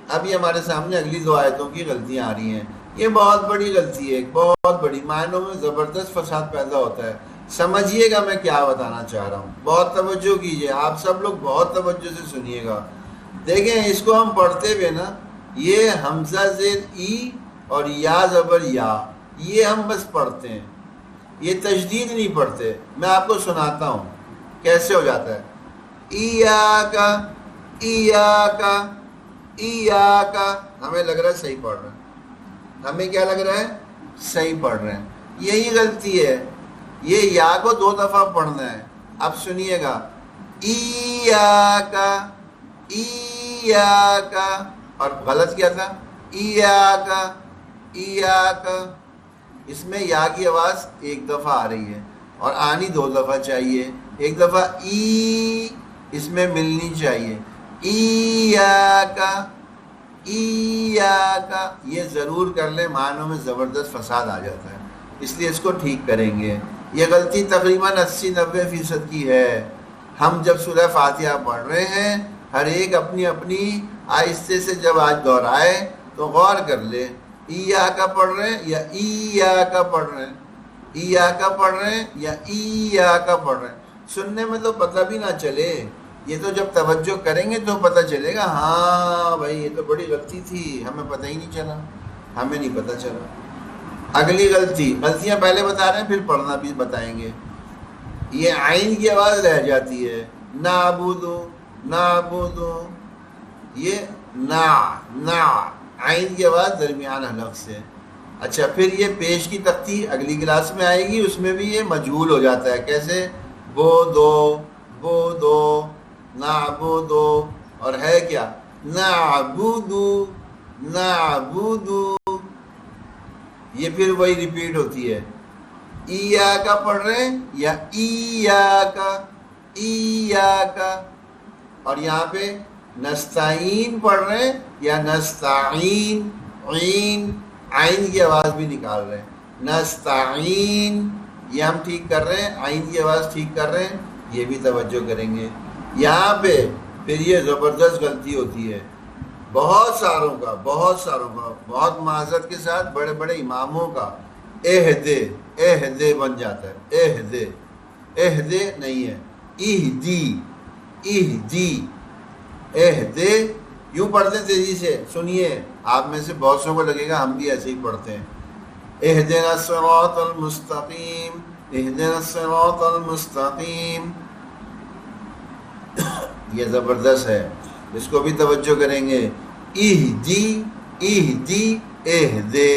اب یہ ہمارے سامنے اگلی دو آیتوں کی غلطیاں آ رہی ہیں. یہ بہت بڑی غلطی ہے، بہت بڑی، معنوں میں زبردست فساد پیدا ہوتا ہے. سمجھیے گا میں کیا بتانا چاہ رہا ہوں، بہت توجہ کیجئے. آپ سب لوگ بہت توجہ سے سنیے گا. دیکھیں اس کو ہم پڑھتے ہوئے نا یہ حمزہ زیر ای اور یا زبر یا، یہ ہم بس پڑھتے ہیں، یہ تشدید نہیں پڑھتے. میں آپ کو سناتا ہوں کیسے ہو جاتا ہے. ایاکا ایاکا ایاکا، ہمیں لگ رہا ہے صحیح پڑھ رہے ہیں. ہمیں کیا لگ رہا ہے؟ صحیح پڑھ رہے ہیں. یہی غلطی ہے. یہ یا کو 2 دفعہ پڑھنا ہے. اب سنیے گا ایاکا ایاکا، اور غلط کیا تھا ایاکا ایاکا. اس میں یا کی آواز 1 دفعہ آ رہی ہے اور آنی 2 دفعہ چاہیے. 1 دفعہ ای اس میں ملنی چاہیے. ایاکا ایاکا، یہ ضرور کر لیں، معنوں میں زبردست فساد آ جاتا ہے. اس لیے اس کو ٹھیک کریں گے. یہ غلطی تقریباً 80-90% کی ہے. ہم جب سورہ فاتحہ پڑھ رہے ہیں ہر ایک اپنی اپنی آہستے سے جب آج دہرائے تو غور کر لے. ایاکا پڑھ رہے ہیں یا ایاکا پڑھ رہے ہیں، ایاکا پڑھ رہے ہیں یا ایاکا پڑھ رہے ہیں. سننے میں تو پتہ بھی نہ چلے، یہ تو جب توجہ کریں گے تو پتہ چلے گا ہاں بھائی یہ تو بڑی غلطی تھی، ہمیں پتہ ہی نہیں چلا، ہمیں نہیں پتہ چلا. اگلی غلطیاں پہلے بتا رہے ہیں پھر پڑھنا بھی بتائیں گے. یہ عین کی آواز رہ جاتی ہے. نعبدو نعبدو، یہ نا عین کی آواز درمیان حلق سے. اچھا پھر یہ پیش کی تختی اگلی کلاس میں آئے گی، اس میں بھی یہ مجہول ہو جاتا ہے. کیسے؟ بو دو نعبدو، اور ہے کیا نعبدو نعبدو. یہ پھر وہی ریپیٹ ہوتی ہے. ایاکا پڑھ رہے ہیں یا ایاکا ایاکا، اور یہاں پہ نستعین پڑھ رہے ہیں یا نستعین، عین عین کی آواز بھی نکال رہے ہیں. نستعین یہ ہم ٹھیک کر رہے ہیں، عین کی آواز ٹھیک کر رہے ہیں، یہ بھی توجہ کریں گے. یہاں پہ پھر یہ زبردست غلطی ہوتی ہے بہت ساروں کا، بہت معذرت کے ساتھ بڑے بڑے اماموں کا. اہدے بن جاتا ہے. اہدے نہیں ہے، اہدی اہدے. یوں پڑھتے تیزی سے. سنیے آپ میں سے بہت سو کو لگے گا ہم بھی ایسے ہی پڑھتے ہیں. اہدنا الصراط المستقیم اہدنا الصراط المستقیم. یہ زبردست ہے، اس کو بھی توجہ کریں گے. اہدی اہدے.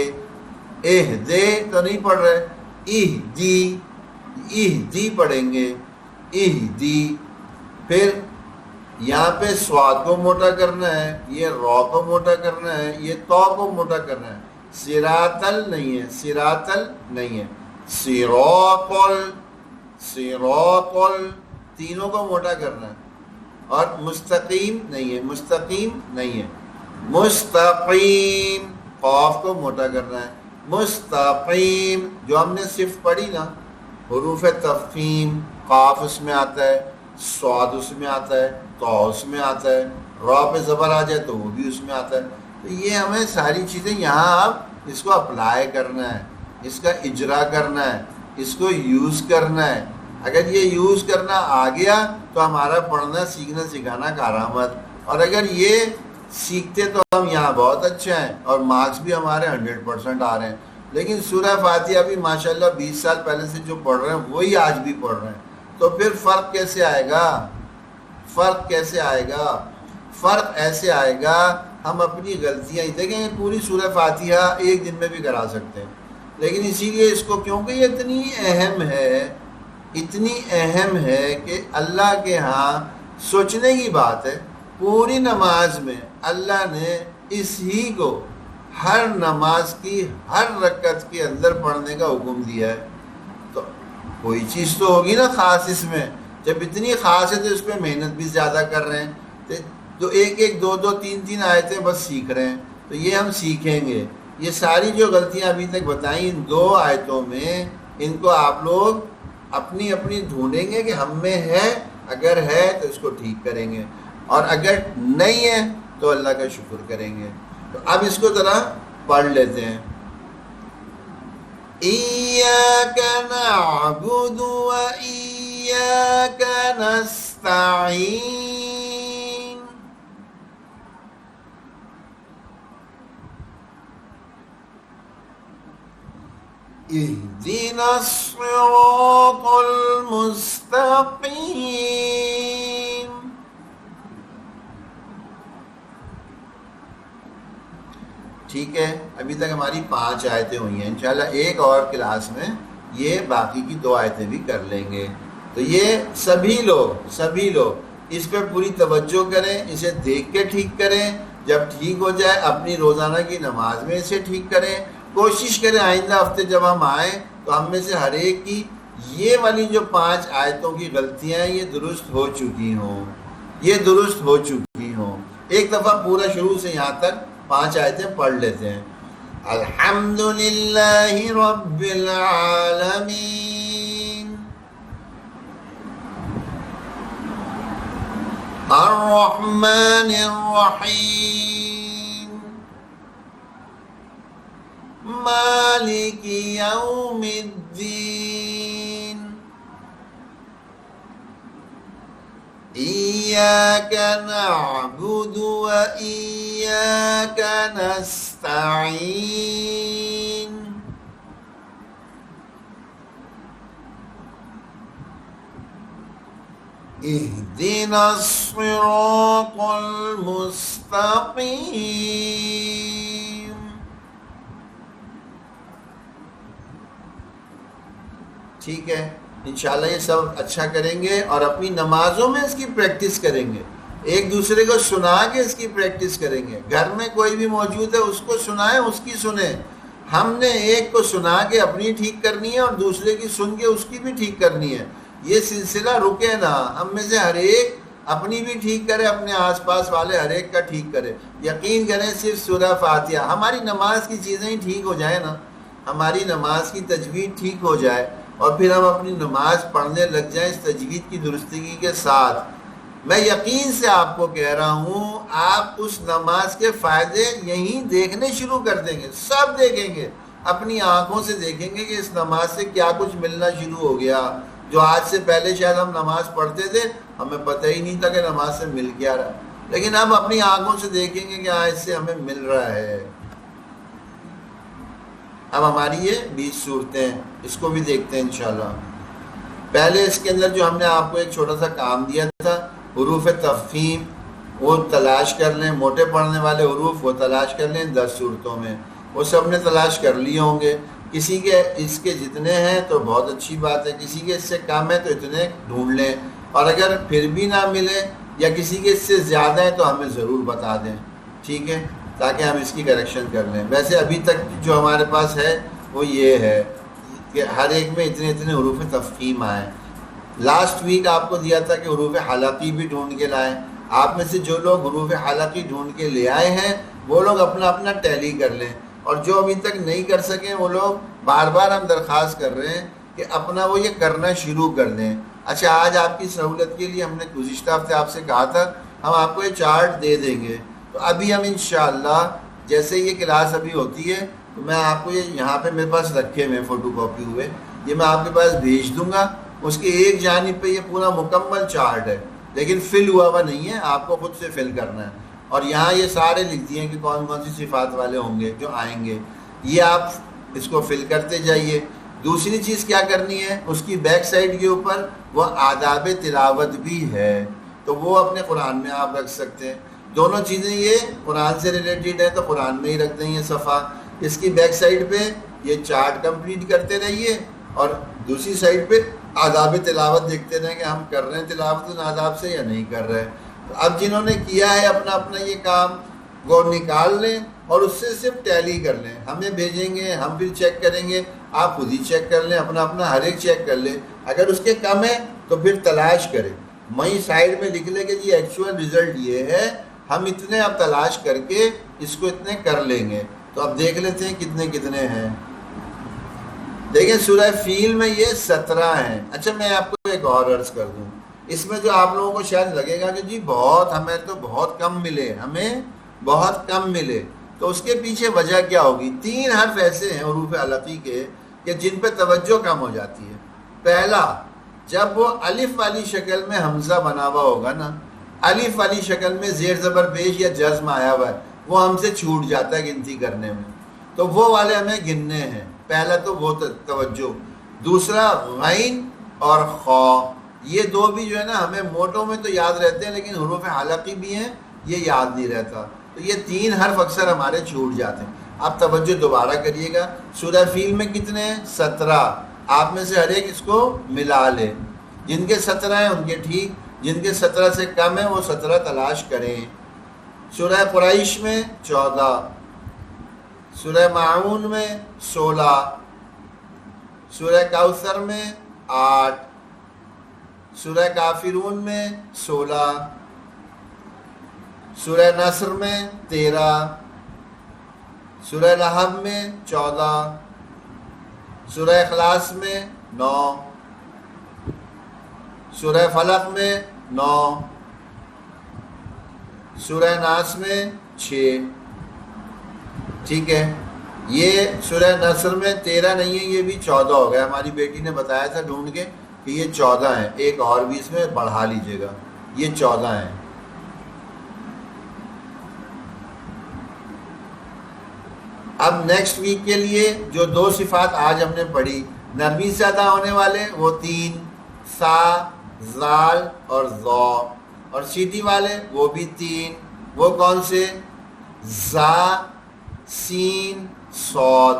دے تو نہیں پڑھ رہے، دی پڑھیں گے، دی۔ پھر یہاں پہ سواد کو موٹا کرنا ہے، یہ رو کو موٹا کرنا ہے، یہ تو کو موٹا کرنا ہے۔ سراطل نہیں ہے، سراطل نہیں ہے، سیروقل تینوں کو موٹا کرنا ہے۔ اور مستقیم نہیں ہے، مستقیم نہیں ہے، مستقیم قاف کو موٹا کرنا ہے، مستقیم جو ہم نے صرف پڑھی نا، حروف تفخیم، قاف اس میں آتا ہے، صاد اس میں آتا ہے، تو اس میں آتا ہے، را پہ زبر آ جائے تو وہ بھی اس میں آتا ہے۔ تو یہ ہمیں ساری چیزیں یہاں اب اس کو اپلائی کرنا ہے، اس کا اجرا کرنا ہے، اس کو یوز کرنا ہے۔ اگر یہ یوز کرنا آ گیا تو ہمارا پڑھنا سیکھنا سکھانا کارآمد، اور اگر یہ سیکھتے تو ہم یہاں بہت اچھے ہیں اور مارکس بھی ہمارے 100% آ رہے ہیں۔ لیکن سورہ فاتحہ بھی ماشاءاللہ 20 سال پہلے سے جو پڑھ رہے ہیں وہی آج بھی پڑھ رہے ہیں، تو پھر فرق کیسے آئے گا؟ فرق کیسے آئے گا؟ فرق ایسے آئے گا، ہم اپنی غلطیاں ہی دیکھیں، پوری سورہ فاتحہ ایک دن میں بھی کرا سکتے ہیں، لیکن اسی لیے اس کو، کیونکہ یہ اتنی اہم ہے کہ اللہ کے ہاں سوچنے کی بات ہے۔ پوری نماز میں اللہ نے اس ہی کو ہر نماز کی ہر رکعت کے اندر پڑھنے کا حکم دیا ہے، تو کوئی چیز تو ہوگی نا خاص اس میں۔ جب اتنی خاص ہے تو اس پہ محنت بھی زیادہ کر رہے ہیں، تو ایک دو تین آیتیں بس سیکھ رہے ہیں، تو یہ ہم سیکھیں گے۔ یہ ساری جو غلطیاں ابھی تک بتائیں ان 2 آیتوں میں، ان کو آپ لوگ اپنی ڈھونڈیں گے کہ ہم میں ہے، اگر ہے تو اس کو ٹھیک کریں گے، اور اگر نہیں ہے تو اللہ کا شکر کریں گے۔ تو اب اس کو ذرا پڑھ لیتے ہیں۔ ایاک نعبد و ایاک نستعین، اہدنا الصراط المستقیم۔ ٹھیک ہے، ابھی تک ہماری 5 آیتیں ہوئی ہیں، انشاءاللہ ایک اور کلاس میں یہ باقی کی 2 آیتیں بھی کر لیں گے۔ تو یہ سبھی لوگ اس پہ پوری توجہ کریں، اسے دیکھ کے ٹھیک کریں، جب ٹھیک ہو جائے اپنی روزانہ کی نماز میں اسے ٹھیک کریں۔ کوشش کریں آئندہ ہفتے جب ہم آئیں تو ہم میں سے ہر ایک کی یہ والی جو 5 آیتوں کی غلطیاں ہیں یہ درست ہو چکی ہوں، ایک دفعہ پورا شروع سے یہاں تک 5 آیتیں پڑھ لیتے ہیں۔ الحمدللہ رب العالمین، الرحمن الرحیم، مالک یوم الدین، ایاک نعبد و ایاک نستعین، اہدنا الصراط المستقیم۔ ٹھیک ہے، انشاءاللہ یہ سب اچھا کریں گے اور اپنی نمازوں میں اس کی پریکٹس کریں گے، ایک دوسرے کو سنا کے اس کی پریکٹس کریں گے۔ گھر میں کوئی بھی موجود ہے اس کو سنائیں، اس کی سنیں۔ ہم نے ایک کو سنا کے اپنی ٹھیک کرنی ہے اور دوسرے کی سن کے اس کی بھی ٹھیک کرنی ہے، یہ سلسلہ رکے نا۔ ہم میں سے ہر ایک اپنی بھی ٹھیک کرے، اپنے آس پاس والے ہر ایک کا ٹھیک کرے۔ یقین کریں صرف سورہ فاتحہ، ہماری نماز کی چیزیں ہی ٹھیک ہو جائیں نا، ہماری نماز کی تجوید ٹھیک ہو جائے اور پھر ہم اپنی نماز پڑھنے لگ جائیں اس تجوید کی درستگی کے ساتھ، میں یقین سے آپ کو کہہ رہا ہوں آپ اس نماز کے فائدے یہیں دیکھنے شروع کر دیں گے، سب دیکھیں گے، اپنی آنکھوں سے دیکھیں گے کہ اس نماز سے کیا کچھ ملنا شروع ہو گیا، جو آج سے پہلے شاید ہم نماز پڑھتے تھے ہمیں پتہ ہی نہیں تھا کہ نماز سے مل کیا رہا، لیکن اب اپنی آنکھوں سے دیکھیں گے کہ ہاں اس سے ہمیں مل رہا ہے۔ اب ہماری یہ 20 صورتیں ہیں، اس کو بھی دیکھتے ہیں انشاءاللہ۔ پہلے اس کے اندر جو ہم نے آپ کو ایک چھوٹا سا کام دیا تھا، حروف تفخیم وہ تلاش کر لیں، موٹے پڑھنے والے حروف وہ تلاش کر لیں 10 صورتوں میں۔ وہ سب نے تلاش کر لیے ہوں گے. کسی کے اس کے جتنے ہیں تو بہت اچھی بات ہے، کسی کے اس سے کم ہے تو اتنے ڈھونڈ لیں، اور اگر پھر بھی نہ ملے یا کسی کے اس سے زیادہ ہے تو ہمیں ضرور بتا دیں، ٹھیک ہے، تاکہ ہم اس کی کریکشن کر لیں. ویسے ابھی تک جو ہمارے پاس ہے وہ یہ ہے کہ ہر ایک میں اتنے اتنے حروف تفخیم آئے. لاسٹ ویک آپ کو دیا تھا کہ حروف حلقی بھی ڈھونڈ کے لائیں. آپ میں سے جو لوگ حروف حلقی ڈھونڈ کے لے آئے ہیں وہ لوگ اپنا اپنا ٹیلی کر لیں، اور جو ابھی تک نہیں کر سکیں وہ لوگ بار بار ہم درخواست کر رہے ہیں کہ اپنا وہ یہ کرنا شروع کر دیں. اچھا، آج آپ کی سہولت کے لیے ہم نے گزشتہ ہفتے آپ سے کہا تھا ہم آپ کو یہ چارٹ دے دیں گے، تو ابھی ہم انشاءاللہ جیسے یہ کلاس ابھی ہوتی ہے تو میں آپ کو یہ یہاں پہ میرے پاس رکھے ہوئے فوٹو کاپی ہوئے، یہ میں آپ کے پاس بھیج دوں گا. اس کے ایک جانب پہ یہ پورا مکمل چارٹ ہے، لیکن فل ہوا ہوا نہیں ہے، آپ کو خود سے فل کرنا ہے. اور یہاں یہ سارے لکھ دیے ہیں کہ کون کون سی صفات والے ہوں گے جو آئیں گے، یہ آپ اس کو فل کرتے جائیے. دوسری چیز کیا کرنی ہے، اس کی بیک سائڈ کے اوپر وہ آداب تلاوت بھی ہے، تو وہ اپنے قرآن میں آپ رکھ سکتے ہیں. دونوں چیزیں یہ قرآن سے ریلیٹڈ ہے تو قرآن میں ہی رکھ دیں یہ صفحہ. اس کی بیک سائڈ پہ یہ چارٹ کمپلیٹ کرتے رہیے، اور دوسری سائڈ پہ آداب تلاوت دیکھتے رہیں کہ ہم کر رہے ہیں تلاوت ان آداب سے یا نہیں کر رہے. اب جنہوں نے کیا ہے اپنا اپنا یہ کام وہ نکال لیں اور اس سے صرف ٹیلی کر لیں، ہمیں بھیجیں گے، ہم پھر چیک کریں گے. آپ خود ہی چیک کر لیں، اپنا اپنا ہر ایک چیک کر لیں. اگر اس کے کم ہے تو پھر تلاش کریں، وہیں سائڈ میں لکھ لیں کہ جی ایکچوئل رزلٹ یہ ہے، ہم اتنے اب تلاش کر کے اس کو اتنے کر لیں گے. تو اب دیکھ لیتے ہیں کتنے کتنے ہیں. دیکھیں سورہ فیل میں یہ 17 ہیں. اچھا میں آپ کو ایک اور عرض کر دوں، اس میں جو آپ لوگوں کو شاید لگے گا کہ جی ہمیں تو بہت کم ملے، ہمیں بہت کم ملے، تو اس کے پیچھے وجہ کیا ہوگی؟ 3 حرف ایسے ہیں حروف علقی کے کہ جن پہ توجہ کم ہو جاتی ہے. پہلا، جب وہ الف والی شکل میں حمزہ بنا ہوا ہوگا نا، الف والی شکل میں زیر زبر پیش یا جزم آیا ہوا ہے، وہ ہم سے چھوٹ جاتا ہے گنتی کرنے میں، تو وہ والے ہمیں گننے ہیں. پہلا تو وہ توجہ. دوسرا غین اور خا، یہ دو بھی جو ہے نا ہمیں موٹوں میں تو یاد رہتے ہیں، لیکن حروف حلقی بھی ہیں یہ یاد نہیں رہتا. تو یہ 3 حرف اکثر ہمارے چھوٹ جاتے ہیں. آپ توجہ دوبارہ کریے گا. سورہ فیل میں کتنے ہیں؟ 17. آپ میں سے ہر ایک اس کو ملا لے، جن کے 17 ہیں ان کے ٹھیک، جن کے 17 سے کم ہیں وہ 17 تلاش کریں. سورہ قریش میں 14، سورہ معون میں 16، سورہ کوثر میں 8، سورہ کافرون میں 16، سورہ نصر میں 13، سورہ لہب میں 14، سورہ اخلاص میں 9، سورہ فلق میں 9، سورہ ناس میں 6. ٹھیک ہے، یہ سورہ نصر میں 13 نہیں ہے، یہ بھی 14 ہو گیا. ہماری بیٹی نے بتایا تھا ڈھونڈ کے کہ یہ 14 ہیں، ایک اور بھی اس میں بڑھا لیجئے گا، یہ 14 ہیں. اب نیکسٹ ویک کے لیے جو 2 صفات آج ہم نے پڑھی، نرمی سے ادا ہونے والے وہ 3، سا، زال اور ذو، اور سیدھی والے وہ بھی 3. وہ کون سے؟ زا، سین، صاد.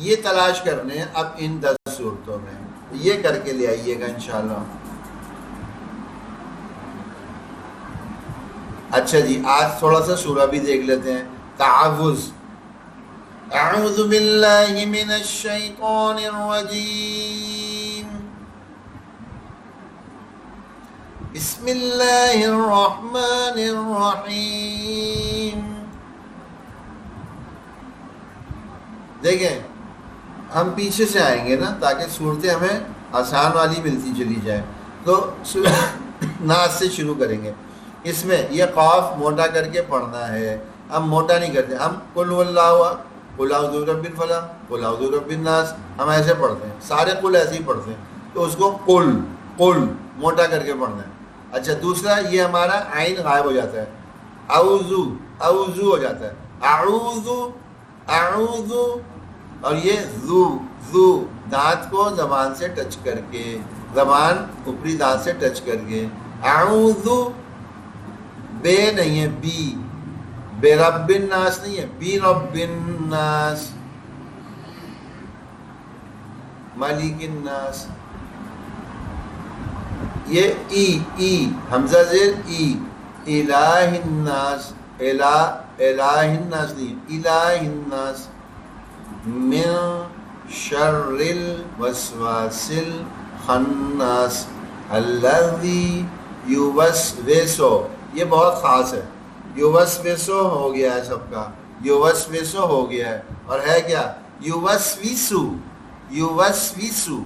یہ تلاش کرنے ہیں اب ان 10 صورتوں میں. یہ کر کے لے آئیے گا انشاءاللہ. اچھا جی، آج تھوڑا سا سورہ بھی دیکھ لیتے ہیں. تعوذ. اعوذ باللہ من الشیطان الرجیم، بسم اللہ الرحمن الرحیم. دیکھیں ہم پیچھے سے آئیں گے نا تاکہ صورتیں ہمیں آسان والی ملتی چلی جائیں. تو ناس سے شروع کریں گے. اس میں یہ قاف موٹا کر کے پڑھنا ہے. ہم موٹا نہیں کرتے، ہم قل واللہ، قل اعوذ برب الفلق، قل اعوذ برب الناس، ہم ایسے پڑھتے ہیں، سارے قل ایسے ہی پڑھتے ہیں. تو اس کو قل موٹا کر کے پڑھنا ہے. اچھا دوسرا، یہ ہمارا عین غائب ہو جاتا ہے، اعوذ ہو جاتا ہے، اعوذ، اور یہ ذو دانت کو زبان سے ٹچ کر کے، زبان اوپری دانت سے ٹچ کر کے. اعوذ، بے نہیں ہے، بی، بے رب الناس نہیں ہے، بی رب الناس، مالک الناس. یہ ای حمزہ زیر ای، الہ الناس، الہ الناس نہیں، الہ الناس، من شر الوسواس الخناس الذی یوسوسو. یہ بہت خاص ہے، یوسوسو ہو گیا ہے سب کا، یوسوسو ہو گیا ہے، اور ہے کیا؟ یوسوسو، یوسوسو.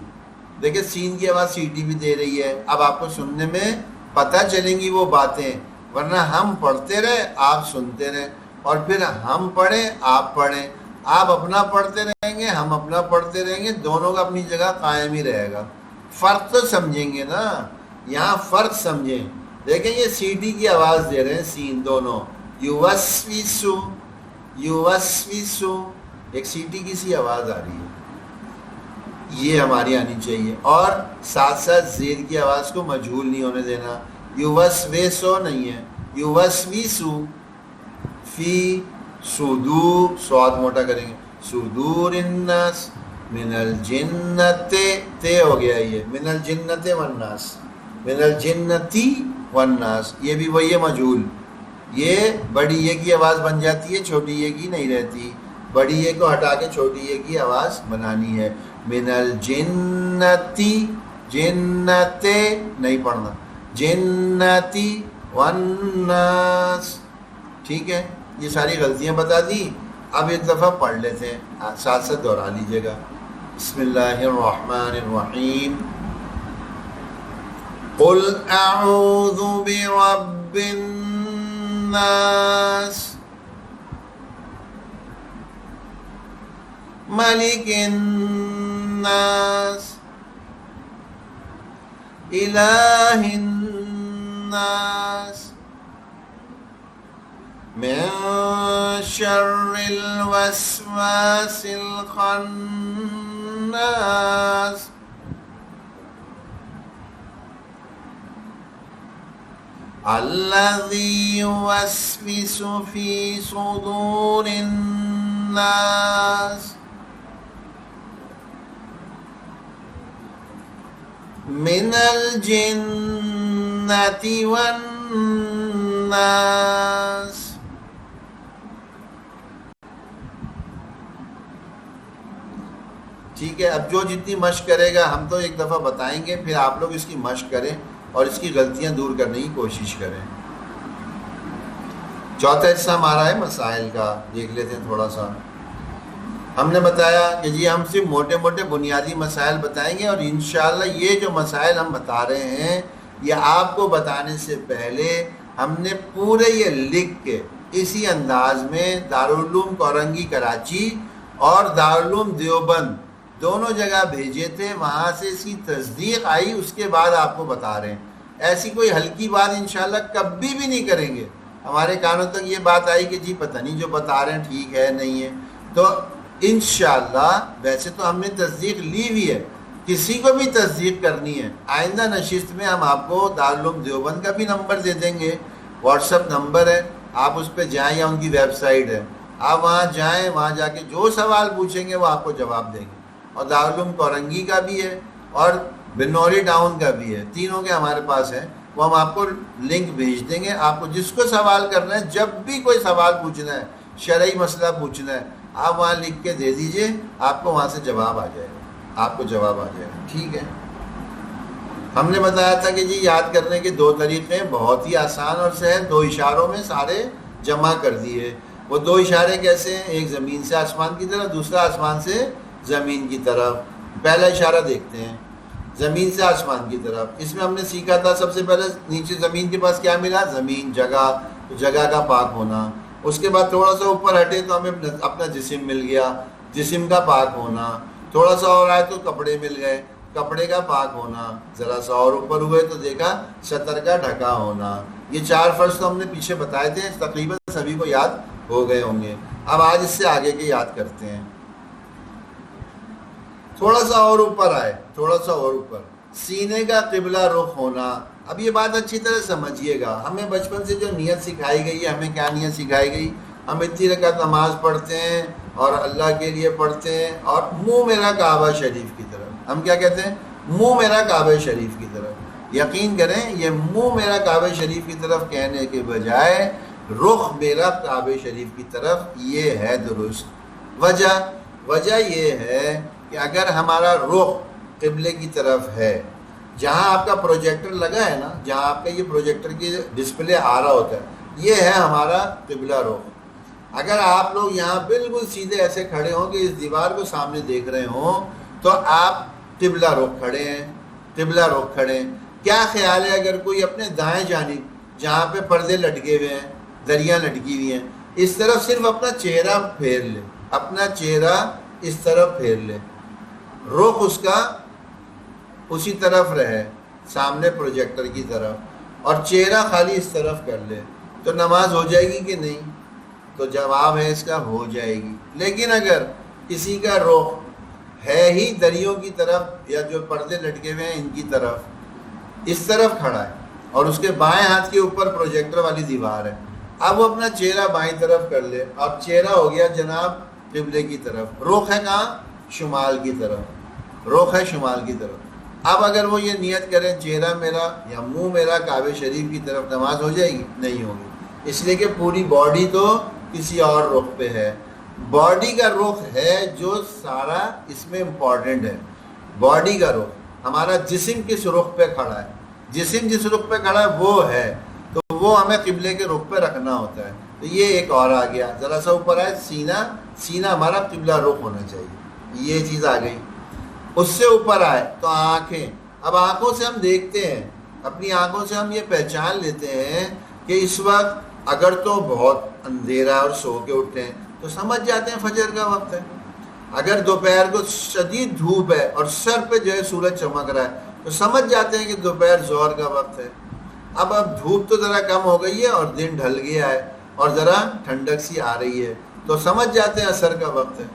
دیکھیں سین کی آواز سیٹی بھی دے رہی ہے. اب آپ کو سننے میں پتہ چلیں گی وہ باتیں، ورنہ ہم پڑھتے رہے آپ سنتے رہے، اور پھر ہم پڑھیں آپ پڑھیں، آپ اپنا پڑھتے رہیں گے ہم اپنا پڑھتے رہیں گے، دونوں کا اپنی جگہ قائم ہی رہے گا. فرق تو سمجھیں گے نا، یہاں فرق سمجھیں. دیکھیں یہ سیٹی کی آواز دے رہے ہیں سین دونوں، یوسوسو، یوسوسو، ایک سیٹی کی سی آواز آ رہی ہے، یہ ہماری آنی چاہیے. اور ساتھ ساتھ زیر کی آواز کو مجہول نہیں ہونے دینا، یوسوسو نہیں ہے، یوسوسو. فی صدور، سواد موٹا کریں گے، صدور الناس من الجنت، تے ہو گیا یہ، من الجنت والناس، من الجنتی والناس، یہ بھی وہی ہے مجہول. یہ بڑی یہ کی آواز بن جاتی ہے، چھوٹی یہ کی نہیں رہتی، بڑی یہ کو ہٹا کے چھوٹی یہ کی آواز بنانی ہے. من الجنتی، جنتے نہیں پڑھنا، جنتی والناس. ٹھیک ہے، یہ ساری غلطیاں بتا دی. اب ایک دفعہ پڑھ لیتے ہیں، ساتھ ساتھ دہرا لیجیے گا. بسم اللہ الرحمن الرحیم. قل اعوذ برب الناس ملک الناس الہ الناس من شر الوسواس الخناس الذي يوسوس في صدور الناس من الجنة والناس. ٹھیک ہے، اب جو جتنی مشق کرے گا، ہم تو ایک دفعہ بتائیں گے، پھر آپ لوگ اس کی مشق کریں اور اس کی غلطیاں دور کرنے کی کوشش کریں. چوتھا حصہ ہمارا ہے مسائل کا، دیکھ لیتے ہیں تھوڑا سا. ہم نے بتایا کہ جی ہم صرف موٹے موٹے بنیادی مسائل بتائیں گے، اور انشاءاللہ یہ جو مسائل ہم بتا رہے ہیں یہ آپ کو بتانے سے پہلے ہم نے پورے یہ لکھ کے اسی انداز میں دارالعلوم کورنگی کراچی اور دارالعلوم دیوبند دونوں جگہ بھیجے تھے، وہاں سے اس کی تصدیق آئی، اس کے بعد آپ کو بتا رہے ہیں. ایسی کوئی ہلکی بات انشاءاللہ کبھی بھی نہیں کریں گے. ہمارے کانوں تک یہ بات آئی کہ جی پتہ نہیں جو بتا رہے ہیں ٹھیک ہے نہیں ہے، تو انشاءاللہ ویسے تو ہم نے تصدیق لی ہوئی ہے، کسی کو بھی تصدیق کرنی ہے آئندہ نشست میں ہم آپ کو دارالعلوم دیوبند کا بھی نمبر دے دیں گے، واٹس ایپ نمبر ہے، آپ اس پہ جائیں یا ان کی ویب سائٹ ہے، آپ وہاں جائیں، وہاں جا کے جو سوال پوچھیں گے وہ آپ کو جواب دیں گے. اور دارالعلوم کورنگی کا بھی ہے اور بنوری ٹاؤن کا بھی ہے، تینوں کے ہمارے پاس ہے. وہ ہم آپ کو لنک بھیج دیں گے. آپ کو جس کو سوال کرنا ہے، جب بھی کوئی سوال پوچھنا ہے، شرعی مسئلہ پوچھنا ہے، آپ وہاں لکھ کے دے دیجئے، آپ کو وہاں سے جواب آ جائے گا، آپ کو جواب آ جائے گا. ٹھیک ہے، ہم نے بتایا تھا کہ جی یاد کرنے کے دو طریقے ہیں، بہت ہی آسان اور سہل، دو اشاروں میں سارے جمع کر دیے. وہ دو اشارے کیسے ہیں؟ ایک زمین سے آسمان کی طرف، دوسرا آسمان سے زمین کی طرف. پہلا اشارہ دیکھتے ہیں، زمین سے آسمان کی طرف. اس میں ہم نے سیکھا تھا سب سے پہلے نیچے زمین کے پاس کیا ملا؟ زمین، جگہ، جگہ کا پاک ہونا. اس کے بعد تھوڑا سا اوپر ہٹے تو ہمیں اپنا جسم مل گیا، جسم کا پاک ہونا. تھوڑا سا اور آئے تو کپڑے مل گئے، کپڑے کا پاک ہونا. ذرا سا اور اوپر ہوئے تو دیکھا سطر کا ڈھکا ہونا. یہ چار فرض تو ہم نے پیچھے بتائے تھے، تقریباً سبھی کو یاد ہو گئے ہوں گے. اب آج اس سے آگے کے یاد کرتے ہیں. تھوڑا سا اور اوپر آئے، تھوڑا سا اور اوپر، سینے کا قبلہ رخ ہونا. اب یہ بات اچھی طرح سمجھیے گا، ہمیں بچپن سے جو نیت سکھائی گئی ہے، ہمیں کیا نیت سکھائی گئی؟ ہم اتنی رکعت نماز پڑھتے ہیں اور اللہ کے لیے پڑھتے ہیں، اور منہ میرا کعبہ شریف کی طرف، ہم کیا کہتے ہیں؟ منہ میرا کعبہ شریف کی طرف۔ یقین کریں یہ منہ میرا کعبہ شریف کی طرف کہنے کے بجائے رخ میرا کعبہ شریف کی طرف، یہ ہے درست۔ وجہ یہ ہے کہ اگر ہمارا رخ قبلے کی طرف ہے، جہاں آپ کا پروجیکٹر لگا ہے نا، جہاں آپ کا یہ پروجیکٹر کی ڈسپلے آ رہا ہوتا ہے، یہ ہے ہمارا قبلہ رخ۔ اگر آپ لوگ یہاں بالکل سیدھے ایسے کھڑے ہوں کہ اس دیوار کو سامنے دیکھ رہے ہوں تو آپ قبلہ رخ کھڑے ہیں، قبلہ رخ کھڑے ہیں۔ کیا خیال ہے اگر کوئی اپنے دائیں جانب جہاں پہ پردے لٹکے ہوئے ہیں، دریاں لٹکی ہوئی ہیں، اس طرف صرف اپنا چہرہ پھیر لے، اپنا چہرہ اس طرف پھیر لے، رخ اس کا اسی طرف رہے سامنے پروجیکٹر کی طرف، اور چہرہ خالی اس طرف کر لے، تو نماز ہو جائے گی کہ نہیں؟ تو جواب ہے اس کا ہو جائے گی۔ لیکن اگر کسی کا رخ ہے ہی دریوں کی طرف یا جو پردے لٹکے ہوئے ہیں ان کی طرف، اس طرف کھڑا ہے اور اس کے بائیں ہاتھ کے اوپر پروجیکٹر والی دیوار ہے، اب وہ اپنا چہرہ بائیں طرف کر لے، اب چہرہ ہو گیا جناب قبلے کی طرف، رخ ہے کہاں؟ شمال کی طرف، رخ ہے شمال کی طرف۔ اب اگر وہ یہ نیت کریں چہرہ میرا یا منہ میرا کعبہ شریف کی طرف، نماز ہو جائے گی؟ نہیں ہوگی، اس لیے کہ پوری باڈی تو کسی اور رخ پہ ہے۔ باڈی کا رخ ہے جو سارا اس میں امپورٹنٹ ہے، باڈی کا رخ، ہمارا جسم کس رخ پہ کھڑا ہے، جسم جس رخ پہ کھڑا ہے وہ ہے، تو وہ ہمیں قبلے کے رخ پہ رکھنا ہوتا ہے۔ تو یہ ایک اور آ گیا، ذرا سا اوپر آئے، سینہ ہمارا قبلہ رخ ہونا چاہیے، یہ چیز آ گئی۔ اس سے اوپر آئے تو آنکھیں، اب آنکھوں سے ہم دیکھتے ہیں، اپنی آنکھوں سے ہم یہ پہچان لیتے ہیں کہ اس وقت اگر تو بہت اندھیرا اور سو کے اٹھتے ہیں تو سمجھ جاتے ہیں فجر کا وقت ہے، اگر دوپہر کو شدید دھوپ ہے اور سر پہ جو ہے سورج چمک رہا ہے تو سمجھ جاتے ہیں کہ دوپہر ظہر کا وقت ہے۔ اب دھوپ تو ذرا کم ہو گئی ہے اور دن ڈھل گیا ہے اور ذرا ٹھنڈک سی آ رہی ہے تو سمجھ جاتے ہیں عصر کا وقت ہے۔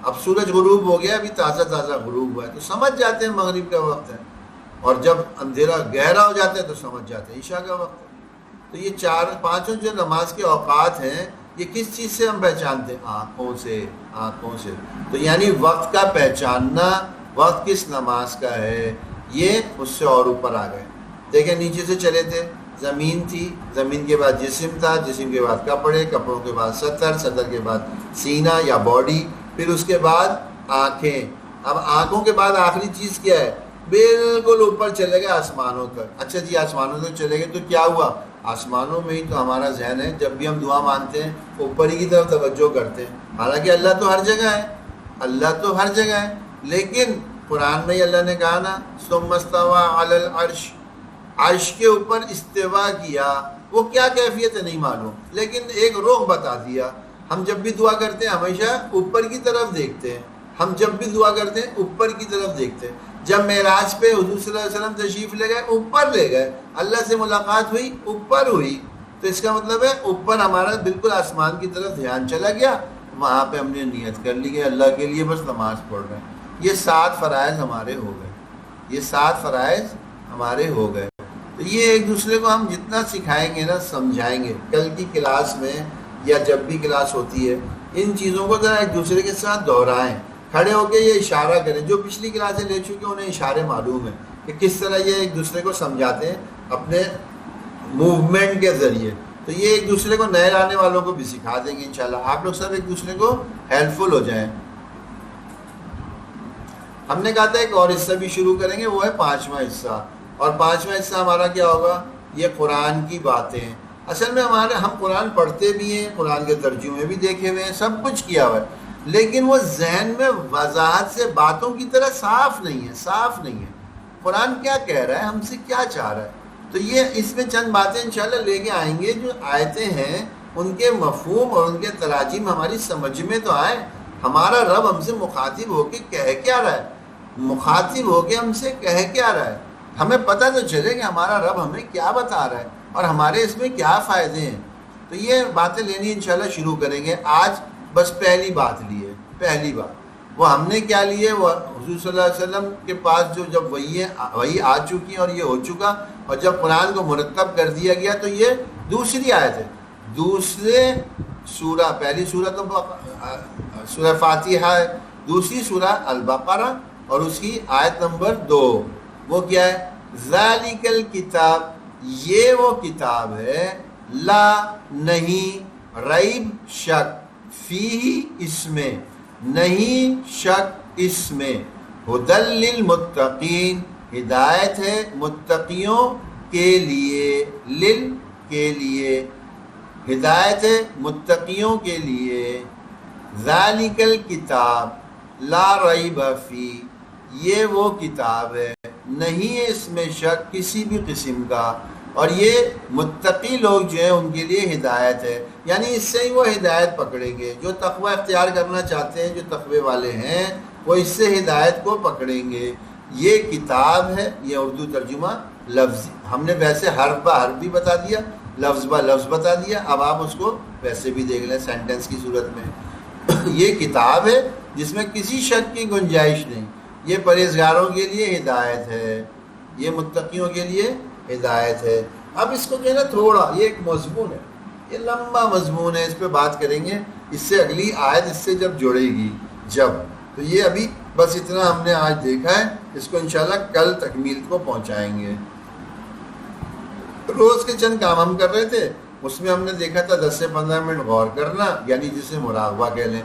اب سورج غروب ہو گیا، ابھی تازہ غروب ہوا ہے تو سمجھ جاتے ہیں مغرب کا وقت ہے، اور جب اندھیرا گہرا ہو جاتا ہے تو سمجھ جاتے ہیں عشاء کا وقت ہے۔ تو یہ پانچوں جو نماز کے اوقات ہیں، یہ کس چیز سے ہم پہچانتے ہیں؟ آنکھوں سے۔ تو یعنی وقت کا پہچاننا، وقت کس نماز کا ہے، یہ اس سے اور اوپر آ گئے۔ دیکھیں نیچے سے چلے تھے، زمین تھی، زمین کے بعد جسم تھا، جسم کے بعد کپڑے، کپڑوں کے بعد سطر کے بعد سینہ یا باڈی، پھر اس کے بعد آنکھیں۔ اب آنکھوں کے بعد آخری چیز کیا ہے؟ بالکل اوپر چلے گئے آسمانوں تک۔ اچھا جی آسمانوں تک چلے گئے تو کیا ہوا؟ آسمانوں میں ہی تو ہمارا ذہن ہے، جب بھی ہم دعا مانگتے ہیں اوپر ہی کی طرف توجہ کرتے ہیں، حالانکہ اللہ تو ہر جگہ ہے، اللہ تو ہر جگہ ہے، لیکن قرآن میں ہی اللہ نے کہا نا ثم استوى علی العرش، عرش کے اوپر استوا کیا، وہ کیا کیفیت ہے نہیں معلوم، لیکن ایک رخ بتا دیا۔ ہم جب بھی دعا کرتے ہیں ہمیشہ اوپر کی طرف دیکھتے ہیں، ہم جب بھی دعا کرتے ہیں اوپر کی طرف دیکھتے ہیں۔ جب معراج پہ حضور صلی اللہ علیہ وسلم تشریف لے گئے، اوپر لے گئے، اللہ سے ملاقات ہوئی، اوپر ہوئی، تو اس کا مطلب ہے اوپر ہمارا بالکل آسمان کی طرف دھیان چلا گیا، وہاں پہ ہم نے نیت کر لی کہ اللہ کے لیے بس نماز پڑھ رہے ہیں۔ یہ 7 فرائض ہمارے ہو گئے، یہ 7 فرائض ہمارے ہو گئے۔ تو یہ ایک دوسرے کو ہم جتنا سکھائیں گے نا، سمجھائیں گے، کل کی کلاس میں یا جب بھی کلاس ہوتی ہے ان چیزوں کو ذرا ایک دوسرے کے ساتھ دہرائیں، کھڑے ہو کے یہ اشارہ کریں۔ جو پچھلی کلاسیں لے چکے انہیں اشارے معلوم ہیں کہ کس طرح یہ ایک دوسرے کو سمجھاتے ہیں اپنے موومنٹ کے ذریعے، تو یہ ایک دوسرے کو نئے آنے والوں کو بھی سکھا دیں گے انشاءاللہ۔ آپ لوگ سب ایک دوسرے کو ہیلپ فل ہو جائیں۔ ہم نے کہا تھا ایک اور حصہ بھی شروع کریں گے، وہ ہے 5واں حصہ، اور 5واں حصہ ہمارا کیا ہوگا؟ یہ قرآن کی باتیں۔ اصل میں ہم قرآن پڑھتے بھی ہیں، قرآن کے ترجمے بھی دیکھے ہوئے ہیں، سب کچھ کیا ہوا ہے، لیکن وہ ذہن میں وضاحت سے باتوں کی طرح صاف نہیں ہے۔ قرآن کیا کہہ رہا ہے، ہم سے کیا چاہ رہا ہے، تو یہ اس میں چند باتیں انشاءاللہ لے کے آئیں گے، جو آیتیں ہیں ان کے مفہوم اور ان کے تراجم ہماری سمجھ میں تو آئیں۔ ہمارا رب ہم سے مخاطب ہو کے کہہ کیا رہا ہے، مخاطب ہو کے ہم سے کہہ کیا رہا ہے، ہمیں پتہ تو چلے کہ ہمارا رب ہمیں کیا بتا رہا ہے اور ہمارے اس میں کیا فائدے ہیں۔ تو یہ باتیں لینی انشاءاللہ شروع کریں گے۔ آج بس پہلی بات لی ہے، پہلی بات وہ ہم نے کیا لی ہے، وہ حضور صلی اللہ علیہ وسلم کے پاس جو جب وہی آ چکی اور یہ ہو چکا، اور جب قرآن کو مرتب کر دیا گیا تو یہ دوسری آیت ہے. دوسرے سورہ، پہلی سورہ تو سورہ فاتحہ ہے، دوسری سورہ البقرہ اور اس کی آیت نمبر 2 وہ کیا ہے؟ ذالک الکتاب، یہ وہ کتاب ہے، لا نہیں، ریب شک، فیہ اس میں، نہیں شک اس میں، ھدی للمتقین، ہدایت ہے متقیوں کے لیے، لل کے لیے، ہدایت ہے متقیوں کے لیے. ذالک الکتاب لا ریب فی، یہ وہ کتاب ہے نہیں ہے اس میں شک کسی بھی قسم کا، اور یہ متقی لوگ جو ہیں ان کے لیے ہدایت ہے. یعنی اس سے ہی وہ ہدایت پکڑیں گے، جو تقوی اختیار کرنا چاہتے ہیں، جو تقوی والے ہیں وہ اس سے ہدایت کو پکڑیں گے. یہ کتاب ہے، یہ اردو ترجمہ لفظ، ہم نے ویسے حرف با حرف بھی بتا دیا، لفظ با لفظ بتا دیا، اب آپ اس کو ویسے بھی دیکھ لیں سینٹنس کی صورت میں. یہ کتاب ہے جس میں کسی شک کی گنجائش نہیں، یہ پرہیزگاروں کے لیے ہدایت ہے، یہ متقیوں کے لیے ہدایت ہے. اب اس کو جو ہے نا تھوڑا، یہ ایک مضمون ہے، یہ لمبا مضمون ہے، اس پہ بات کریں گے، اس سے اگلی آیت اس سے جب جڑے گی جب، تو یہ ابھی بس اتنا ہم نے آج دیکھا ہے، اس کو انشاءاللہ کل تکمیل کو پہنچائیں گے. روز کے چند کام ہم کر رہے تھے، اس میں ہم نے دیکھا تھا 10 سے 15 منٹ غور کرنا، یعنی جسے مراقبہ کہہ لیں،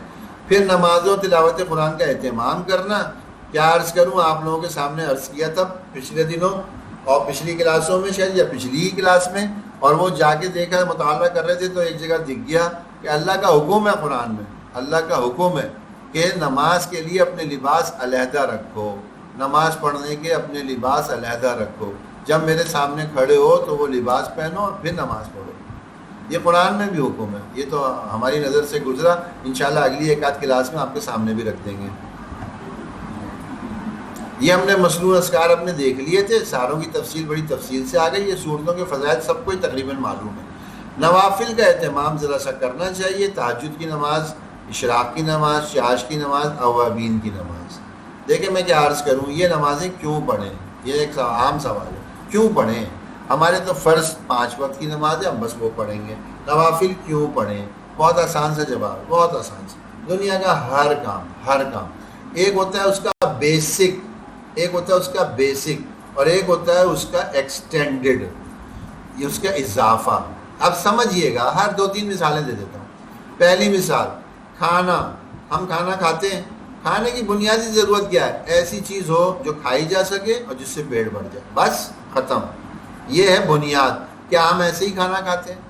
پھر نماز و تلاوت قرآن کا اہتمام کرنا. کیا عرض کروں، آپ لوگوں کے سامنے عرض کیا تھا پچھلے دنوں اور پچھلی کلاسوں میں شاید، یا پچھلی ہی کلاس میں، اور وہ جا کے دیکھا، مطالعہ کر رہے تھے تو ایک جگہ دکھ گیا کہ اللہ کا حکم ہے قرآن میں، اللہ کا حکم ہے کہ نماز کے لیے اپنے لباس علیحدہ رکھو، نماز پڑھنے کے اپنے لباس علیحدہ رکھو، جب میرے سامنے کھڑے ہو تو وہ لباس پہنو اور پھر نماز پڑھو. یہ قرآن میں بھی حکم ہے، یہ تو ہماری نظر سے گزرا، انشاءاللہ اگلی ایک آدھ کلاس میں آپ کے سامنے بھی رکھ دیں گے. یہ ہم نے مصنوع اذکار اپنے دیکھ لیے تھے، ساروں کی تفصیل بڑی تفصیل سے آ گئی، یہ صورتوں کے فضائل سب کو ہی تقریباً معلوم ہے. نوافل کا اہتمام ذرا سا کرنا چاہیے، تہجد کی نماز، اشراق کی نماز، شاش کی نماز، اوابین کی نماز. دیکھیں میں کیا عرض کروں، یہ نمازیں کیوں پڑھیں، یہ ایک عام سوال ہے، کیوں پڑھیں؟ ہمارے تو فرض 5 وقت کی نماز ہے، ہم بس وہ پڑھیں گے. نوافل کیوں پڑھیں؟ بہت آسان سے جواب، بہت آسان سے. دنیا کا ہر کام ایک ہوتا ہے اس کا بیسک، ایک ہوتا ہے اس کا بیسک، اور ایک ہوتا ہے اس کا ایکسٹینڈڈ، یہ اس کا اضافہ. اب سمجھیے گا، ہر 2-3 مثالیں دے دیتا ہوں. پہلی مثال، کھانا. ہم کھانا کھاتے ہیں، کھانے کی بنیادی ضرورت کیا ہے؟ ایسی چیز ہو جو کھائی جا سکے اور جس سے پیٹ بھر جائے، بس ختم. یہ ہے بنیاد. کیا ہم ایسے ہی کھانا کھاتے ہیں؟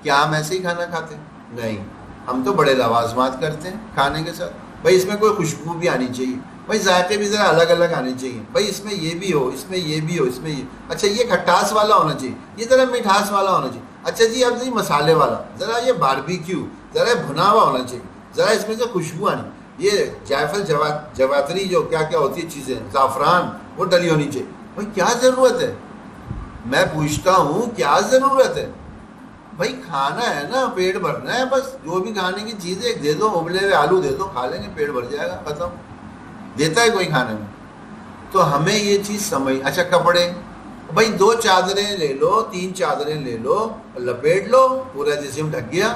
کیا ہم ایسے ہی کھانا کھاتے ہیں؟ نہیں، ہم تو بڑے لوازمات کرتے ہیں کھانے کے ساتھ. بھائی اس میں کوئی خوشبو بھی آنی چاہیے، بھائی ذائقے بھی ذرا الگ الگ آنے چاہیے، بھائی اس میں یہ بھی ہو، اس میں یہ بھی ہو، اس میں یہ، اچھا یہ کھٹاس والا ہونا چاہیے، یہ ذرا مٹھاس والا ہونا چاہیے، اچھا جی اب جی مسالے والا، ذرا یہ باربیکیو، ذرا بھنا ہوا ہونا چاہیے، ذرا اس میں سے خوشبو آنی، یہ جائفل جواتری جو کیا کیا ہوتی ہے چیزیں، زعفران، وہ ڈلی ہونی چاہیے. بھائی کیا ضرورت ہے؟ میں پوچھتا ہوں کیا ضرورت ہے؟ بھائی کھانا ہے نا، پیٹ بھرنا ہے، بس جو بھی کھانے کی چیزیں ایک دے دو، ابلے ہوئے آلو دے دو، کھا لیں گے، پیٹ بھر جائے گا، ختم. دیتا ہے کوئی کھانے میں؟ تو ہمیں یہ چیز سمجھ. اچھا کپڑے، بھائی 2 چادریں لے لو، 3 چادریں لے لو، لپیٹ لو، پورا جسم ڈھک گیا.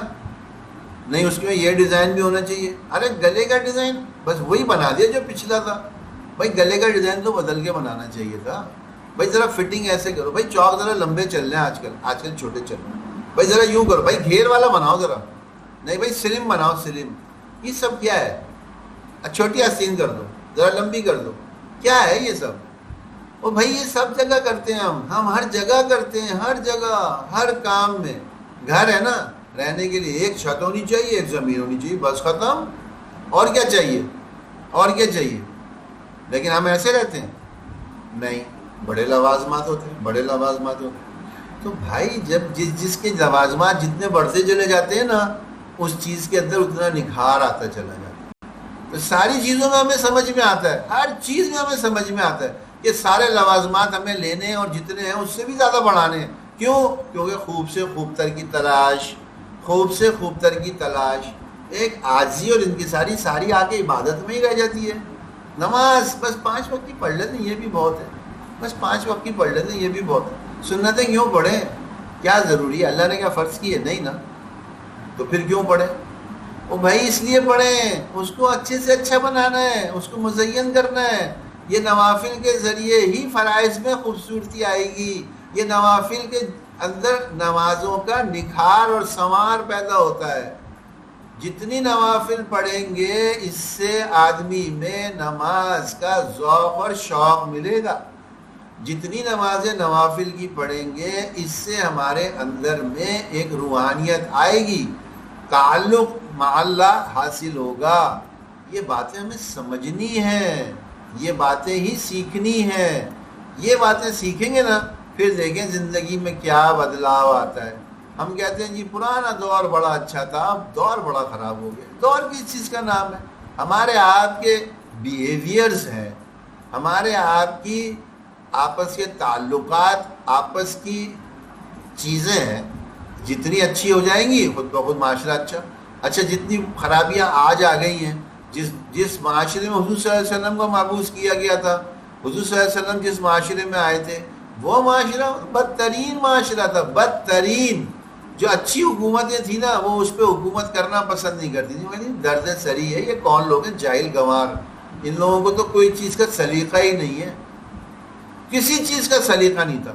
نہیں اس میں یہ ڈیزائن بھی ہونا چاہیے. ارے گلے کا ڈیزائن بس وہی بنا دیا جو پچھلا تھا. بھائی گلے کا ڈیزائن تو بدل کے بنانا چاہیے تھا. بھائی ذرا فٹنگ ایسے کرو، بھائی چوک ذرا لمبے چل رہے ہیں آج کل چھوٹے چل رہے ہیں. بھائی ذرا یوں کرو، بھائی گھیر والا بناؤ ذرا، نہیں بھائی سلم بناؤ سلم. یہ سب کیا ہے؟ چھوٹی آستین کر دو، ذرا لمبی کر دو. کیا ہے یہ سب؟ اور بھائی یہ سب جگہ کرتے ہیں ہم ہر جگہ کرتے ہیں، ہر جگہ ہر کام میں. گھر ہے نا، رہنے کے لیے ایک چھت ہونی چاہیے، ایک زمین ہونی چاہیے، بس ختم. اور کیا چاہیے؟ اور کیا چاہیے؟ لیکن ہم ایسے رہتے ہیں؟ نہیں، بڑے لوازمات ہوتے ہیں، بڑے لوازمات ہوتے ہیں. تو بھائی جب جس کے لوازمات جتنے بڑھتے چلے جاتے ہیں نا، اس چیز کے اندر اتنا نکھار آتا چلا جاتا ہے. تو ساری چیزوں میں ہمیں سمجھ میں آتا ہے، ہر چیز میں ہمیں سمجھ میں آتا ہے کہ سارے لوازمات ہمیں لینے ہیں، اور جتنے ہیں اس سے بھی زیادہ بڑھانے ہیں. کیوں؟ کیونکہ خوب سے خوب تر کی تلاش، خوب سے خوب تر کی تلاش. ایک عاجزی اور انکساری ساری آ کے عبادت میں ہی رہ جاتی ہے. نماز بس 5 وقت کی پڑھ لیتے ہیں، یہ بھی بہت ہے، بس 5 وقت کی پڑھ لیتے ہیں، یہ بھی بہت ہے. سنتیں کیوں پڑھیں؟ کیا ضروری ہے؟ اللہ نے کیا فرض کی ہے؟ نہیں نا، تو پھر کیوں پڑھیں؟ وہ بھائی اس لیے پڑھیں، اس کو اچھے سے اچھا بنانا ہے، اس کو مزین کرنا ہے۔ یہ نوافل کے ذریعے ہی فرائض میں خوبصورتی آئے گی، یہ نوافل کے اندر نمازوں کا نکھار اور سنوار پیدا ہوتا ہے۔ جتنی نوافل پڑھیں گے اس سے آدمی میں نماز کا ذوق اور شوق ملے گا، جتنی نمازیں نوافل کی پڑھیں گے اس سے ہمارے اندر میں ایک روحانیت آئے گی، تعلق مع اللہ حاصل ہوگا۔ یہ باتیں ہمیں سمجھنی ہیں، یہ باتیں ہی سیکھنی ہیں۔ یہ باتیں سیکھیں گے نا، پھر دیکھیں زندگی میں کیا بدلاؤ آتا ہے۔ ہم کہتے ہیں جی پرانا دور بڑا اچھا تھا، اب دور بڑا خراب ہو گیا۔ دور کس چیز کا نام ہے؟ ہمارے آپ کے بیہیویئرز ہیں، ہمارے آپ کی آپس کے تعلقات، آپس کی چیزیں ہیں، جتنی اچھی ہو جائیں گی خود بخود معاشرہ اچھا جتنی خرابیاں آج آ گئی ہیں، جس معاشرے میں حضور صلی اللہ علیہ وسلم کو مبعوث کیا گیا تھا، حضور صلی اللہ علیہ وسلم جس معاشرے میں آئے تھے وہ معاشرہ بدترین معاشرہ تھا، بدترین۔ جو اچھی حکومتیں تھیں نا وہ اس پہ حکومت کرنا پسند نہیں کرتی تھی، میں درد سری ہے، یہ کون لوگ ہیں؟ جاہل گنوار، ان لوگوں کو تو کوئی چیز کا سلیقہ ہی نہیں ہے، کسی چیز کا سلیقہ نہیں تھا۔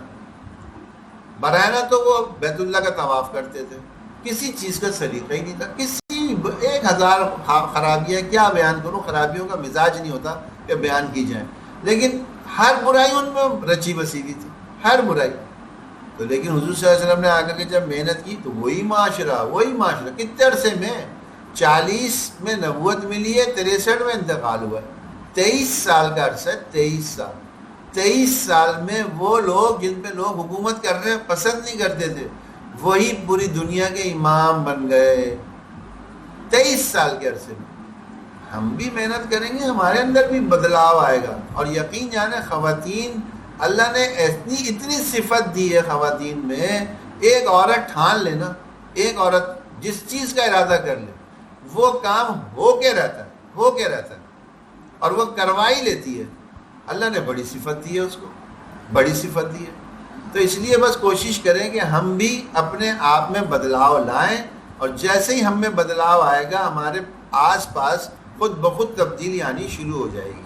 برائنا تو وہ بیت اللہ کا طواف کرتے تھے، کسی چیز کا سلیقہ ہی نہیں تھا، کسی 1000 خرابیاں کیا بیان کروں، خرابیوں کا مزاج نہیں ہوتا کہ بیان کی جائیں، لیکن ہر برائی ان میں رچی بسی ہوئی تھی، ہر برائی۔ تو لیکن حضور صلی اللہ علیہ وسلم نے آ کر کے جب محنت کی تو وہی معاشرہ کتنے عرصے میں 40 میں نبوت ملی ہے، 63 میں انتقال ہوا ہے، 23 سال کا عرصہ ہے، 23 سال میں وہ لوگ جن پہ لوگ حکومت کرنے پسند نہیں کرتے تھے وہی پوری دنیا کے امام بن گئے، 23 سال کے عرصے میں۔ ہم بھی محنت کریں گے، ہمارے اندر بھی بدلاؤ آئے گا۔ اور یقین جانے خواتین، اللہ نے اتنی صفت دی ہے خواتین میں، ایک عورت ٹھان لینا، ایک عورت جس چیز کا ارادہ کر لے وہ کام ہو کے رہتا ہے اور وہ کروائی لیتی ہے۔ اللہ نے بڑی صفت دی ہے، اس کو بڑی صفت دی ہے۔ تو اس لیے بس کوشش کریں کہ ہم بھی اپنے آپ میں بدلاؤ لائیں، اور جیسے ہی ہم میں بدلاؤ آئے گا ہمارے آس پاس خود بخود تبدیلی آنی شروع ہو جائے گی۔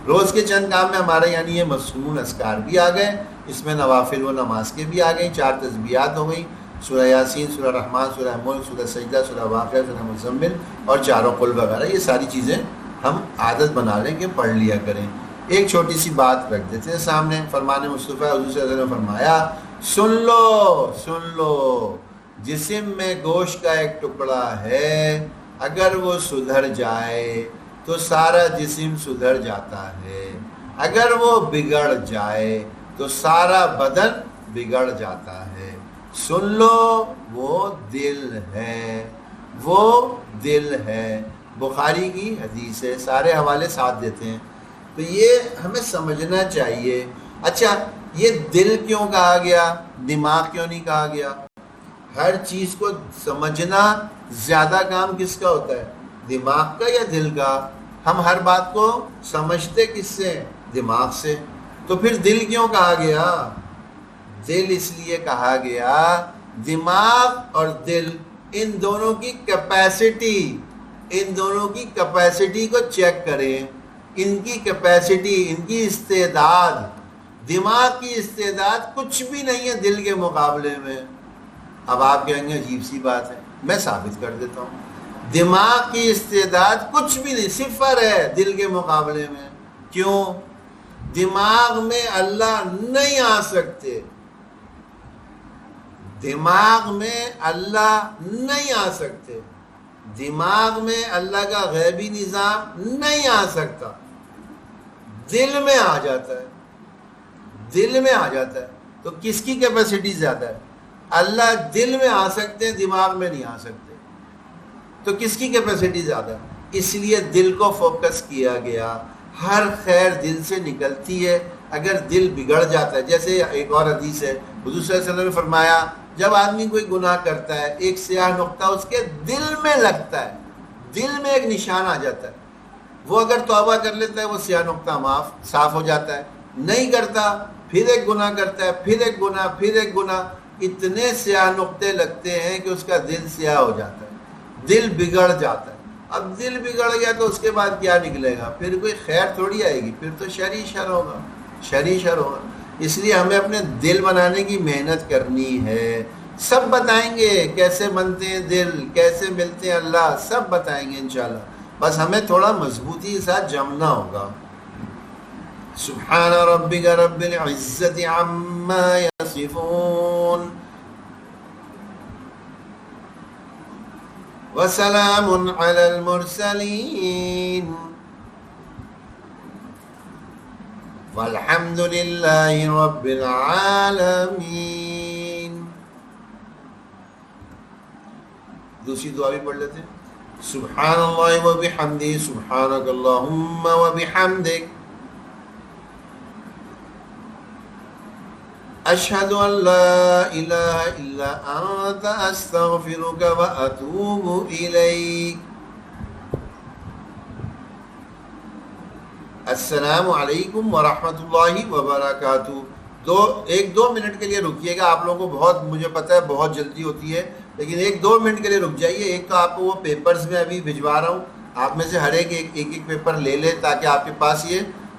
روز کے چند کام میں ہمارے یعنی یہ مسنون اذکار بھی آ گئے، اس میں نوافل و نماز کے بھی آ گئیں، 4 تسبیحات ہو گئیں، سورہ یاسین، سورہ رحمان، سورہ ملک، سورہ سجدہ، سورہ واقعہ، سورہ مزمل اور 4 قل وغیرہ۔ یہ ساری چیزیں ہم عادت بنا لیں کہ پڑھ لیا کریں۔ ایک چھوٹی سی بات رکھ دیتے ہیں سامنے، فرمان مصطفیٰ حضور صلی اللہ علیہ وسلم نے فرمایا، سن لو جسم میں گوشت کا ایک ٹکڑا ہے، اگر وہ سدھر جائے تو سارا جسم سدھر جاتا ہے، اگر وہ بگڑ جائے تو سارا بدن بگڑ جاتا ہے۔ سن لو، وہ دل ہے، بخاری کی حدیث ہے، سارے حوالے ساتھ دیتے ہیں۔ تو یہ ہمیں سمجھنا چاہیے۔ اچھا، یہ دل کیوں کہا گیا، دماغ کیوں نہیں کہا گیا؟ ہر چیز کو سمجھنا زیادہ کام کس کا ہوتا ہے، دماغ کا یا دل کا؟ ہم ہر بات کو سمجھتے کس سے؟ دماغ سے۔ تو پھر دل کیوں کہا گیا؟ دل اس لیے کہا گیا، دماغ اور دل ان دونوں کی کیپیسٹی کو چیک کریں، ان کی کیپیسٹی، ان کی استعداد۔ دماغ کی استعداد کچھ بھی نہیں ہے دل کے مقابلے میں۔ اب آپ کہیں گے عجیب سی بات ہے، میں ثابت کر دیتا ہوں۔ دماغ کی استعداد کچھ بھی نہیں، صفر ہے دل کے مقابلے میں۔ کیوں؟ دماغ میں اللہ نہیں آ سکتے، دماغ میں اللہ نہیں آ سکتے، دماغ میں اللہ کا غیبی نظام نہیں آ سکتا، دل میں آ جاتا ہے، دل میں آ جاتا ہے۔ تو کس کی کیپیسٹی زیادہ ہے؟ اللہ دل میں آ سکتے ہیں، دماغ میں نہیں آ سکتے، تو کس کی کیپیسٹی زیادہ ہے؟ اس لیے دل کو فوکس کیا گیا۔ ہر خیر دل سے نکلتی ہے، اگر دل بگڑ جاتا ہے، جیسے ایک اور حدیث ہے، حضور صلی اللہ علیہ وسلم نے فرمایا، جب آدمی کوئی گناہ کرتا ہے ایک سیاہ نقطہ اس کے دل میں لگتا ہے، دل میں ایک نشان آ جاتا ہے، وہ اگر توبہ کر لیتا ہے وہ سیاہ نقطہ صاف ہو جاتا ہے، نہیں کرتا پھر ایک گناہ کرتا ہے، پھر ایک گناہ، پھر ایک گناہ، اتنے سیاہ نقطے لگتے ہیں کہ اس کا دل سیاہ ہو جاتا ہے، دل بگڑ جاتا ہے۔ اب دل بگڑ گیا تو اس کے بعد کیا نکلے گا؟ پھر کوئی خیر تھوڑی آئے گی، پھر تو شر ہی شر ہوگا، شر ہی شر ہوگا۔ اس لیے ہمیں اپنے دل بنانے کی محنت کرنی ہے۔ سب بتائیں گے کیسے بنتے ہیں دل، کیسے ملتے ہیں اللہ، سب بتائیں گے انشاءاللہ، بس ہمیں تھوڑا مضبوطی کے ساتھ جمنا ہوگا۔ سبحان ربک رب العزت عما یصفون وسلام علی المرسلین والحمد للہ رب العالمین۔ دوسری دعا بھی پڑھ لیتے ہیں۔ سبحان اللہ و بحمدہ، سبحانک اللہم و بحمدک، اشہد ان لا الہ الا انت، استغفرک و اتوب الیک۔ السلام علیکم ورحمۃ اللہ وبرکاتہ۔ ایک دو منٹ کے لیے رکیے گا، آپ لوگوں کو بہت، مجھے پتہ ہے بہت جلدی ہوتی ہے، لیکن ایک دو منٹ کے لیے رک جائیے۔ ایک تو آپ کو وہ پیپرز میں ابھی بھجوا رہا ہوں، آپ میں سے ہر ایک پیپر لے لیں تاکہ آپ کے پاس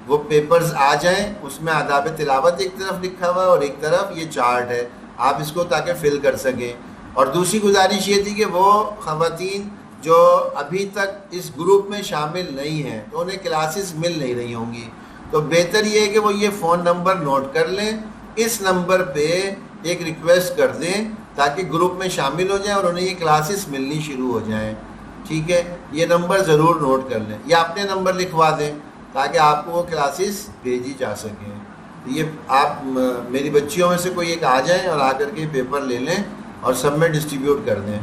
وہ پیپرز آ جائیں۔ اس میں آداب تلاوت ایک طرف لکھا ہوا ہے اور ایک طرف یہ چارٹ ہے، آپ اس کو تاکہ فل کر سکیں۔ اور دوسری گزارش یہ تھی کہ وہ خواتین جو ابھی تک اس گروپ میں شامل نہیں ہیں تو انہیں کلاسز مل نہیں رہی ہوں گی، تو بہتر یہ ہے کہ وہ یہ فون نمبر نوٹ کر لیں، اس نمبر پہ ایک ریکویسٹ کر دیں تاکہ گروپ میں شامل ہو جائیں اور انہیں یہ کلاسز ملنی شروع ہو جائیں۔ ٹھیک ہے، یہ نمبر ضرور نوٹ کر لیں یا اپنے نمبر لکھوا دیں تاکہ آپ کو وہ کلاسز بھیجی جا سکیں۔ یہ آپ میری بچیوں میں سے کوئی ایک آ جائیں اور آ کر کے پیپر لے لیں اور سب میں ڈسٹریبیوٹ کر دیں۔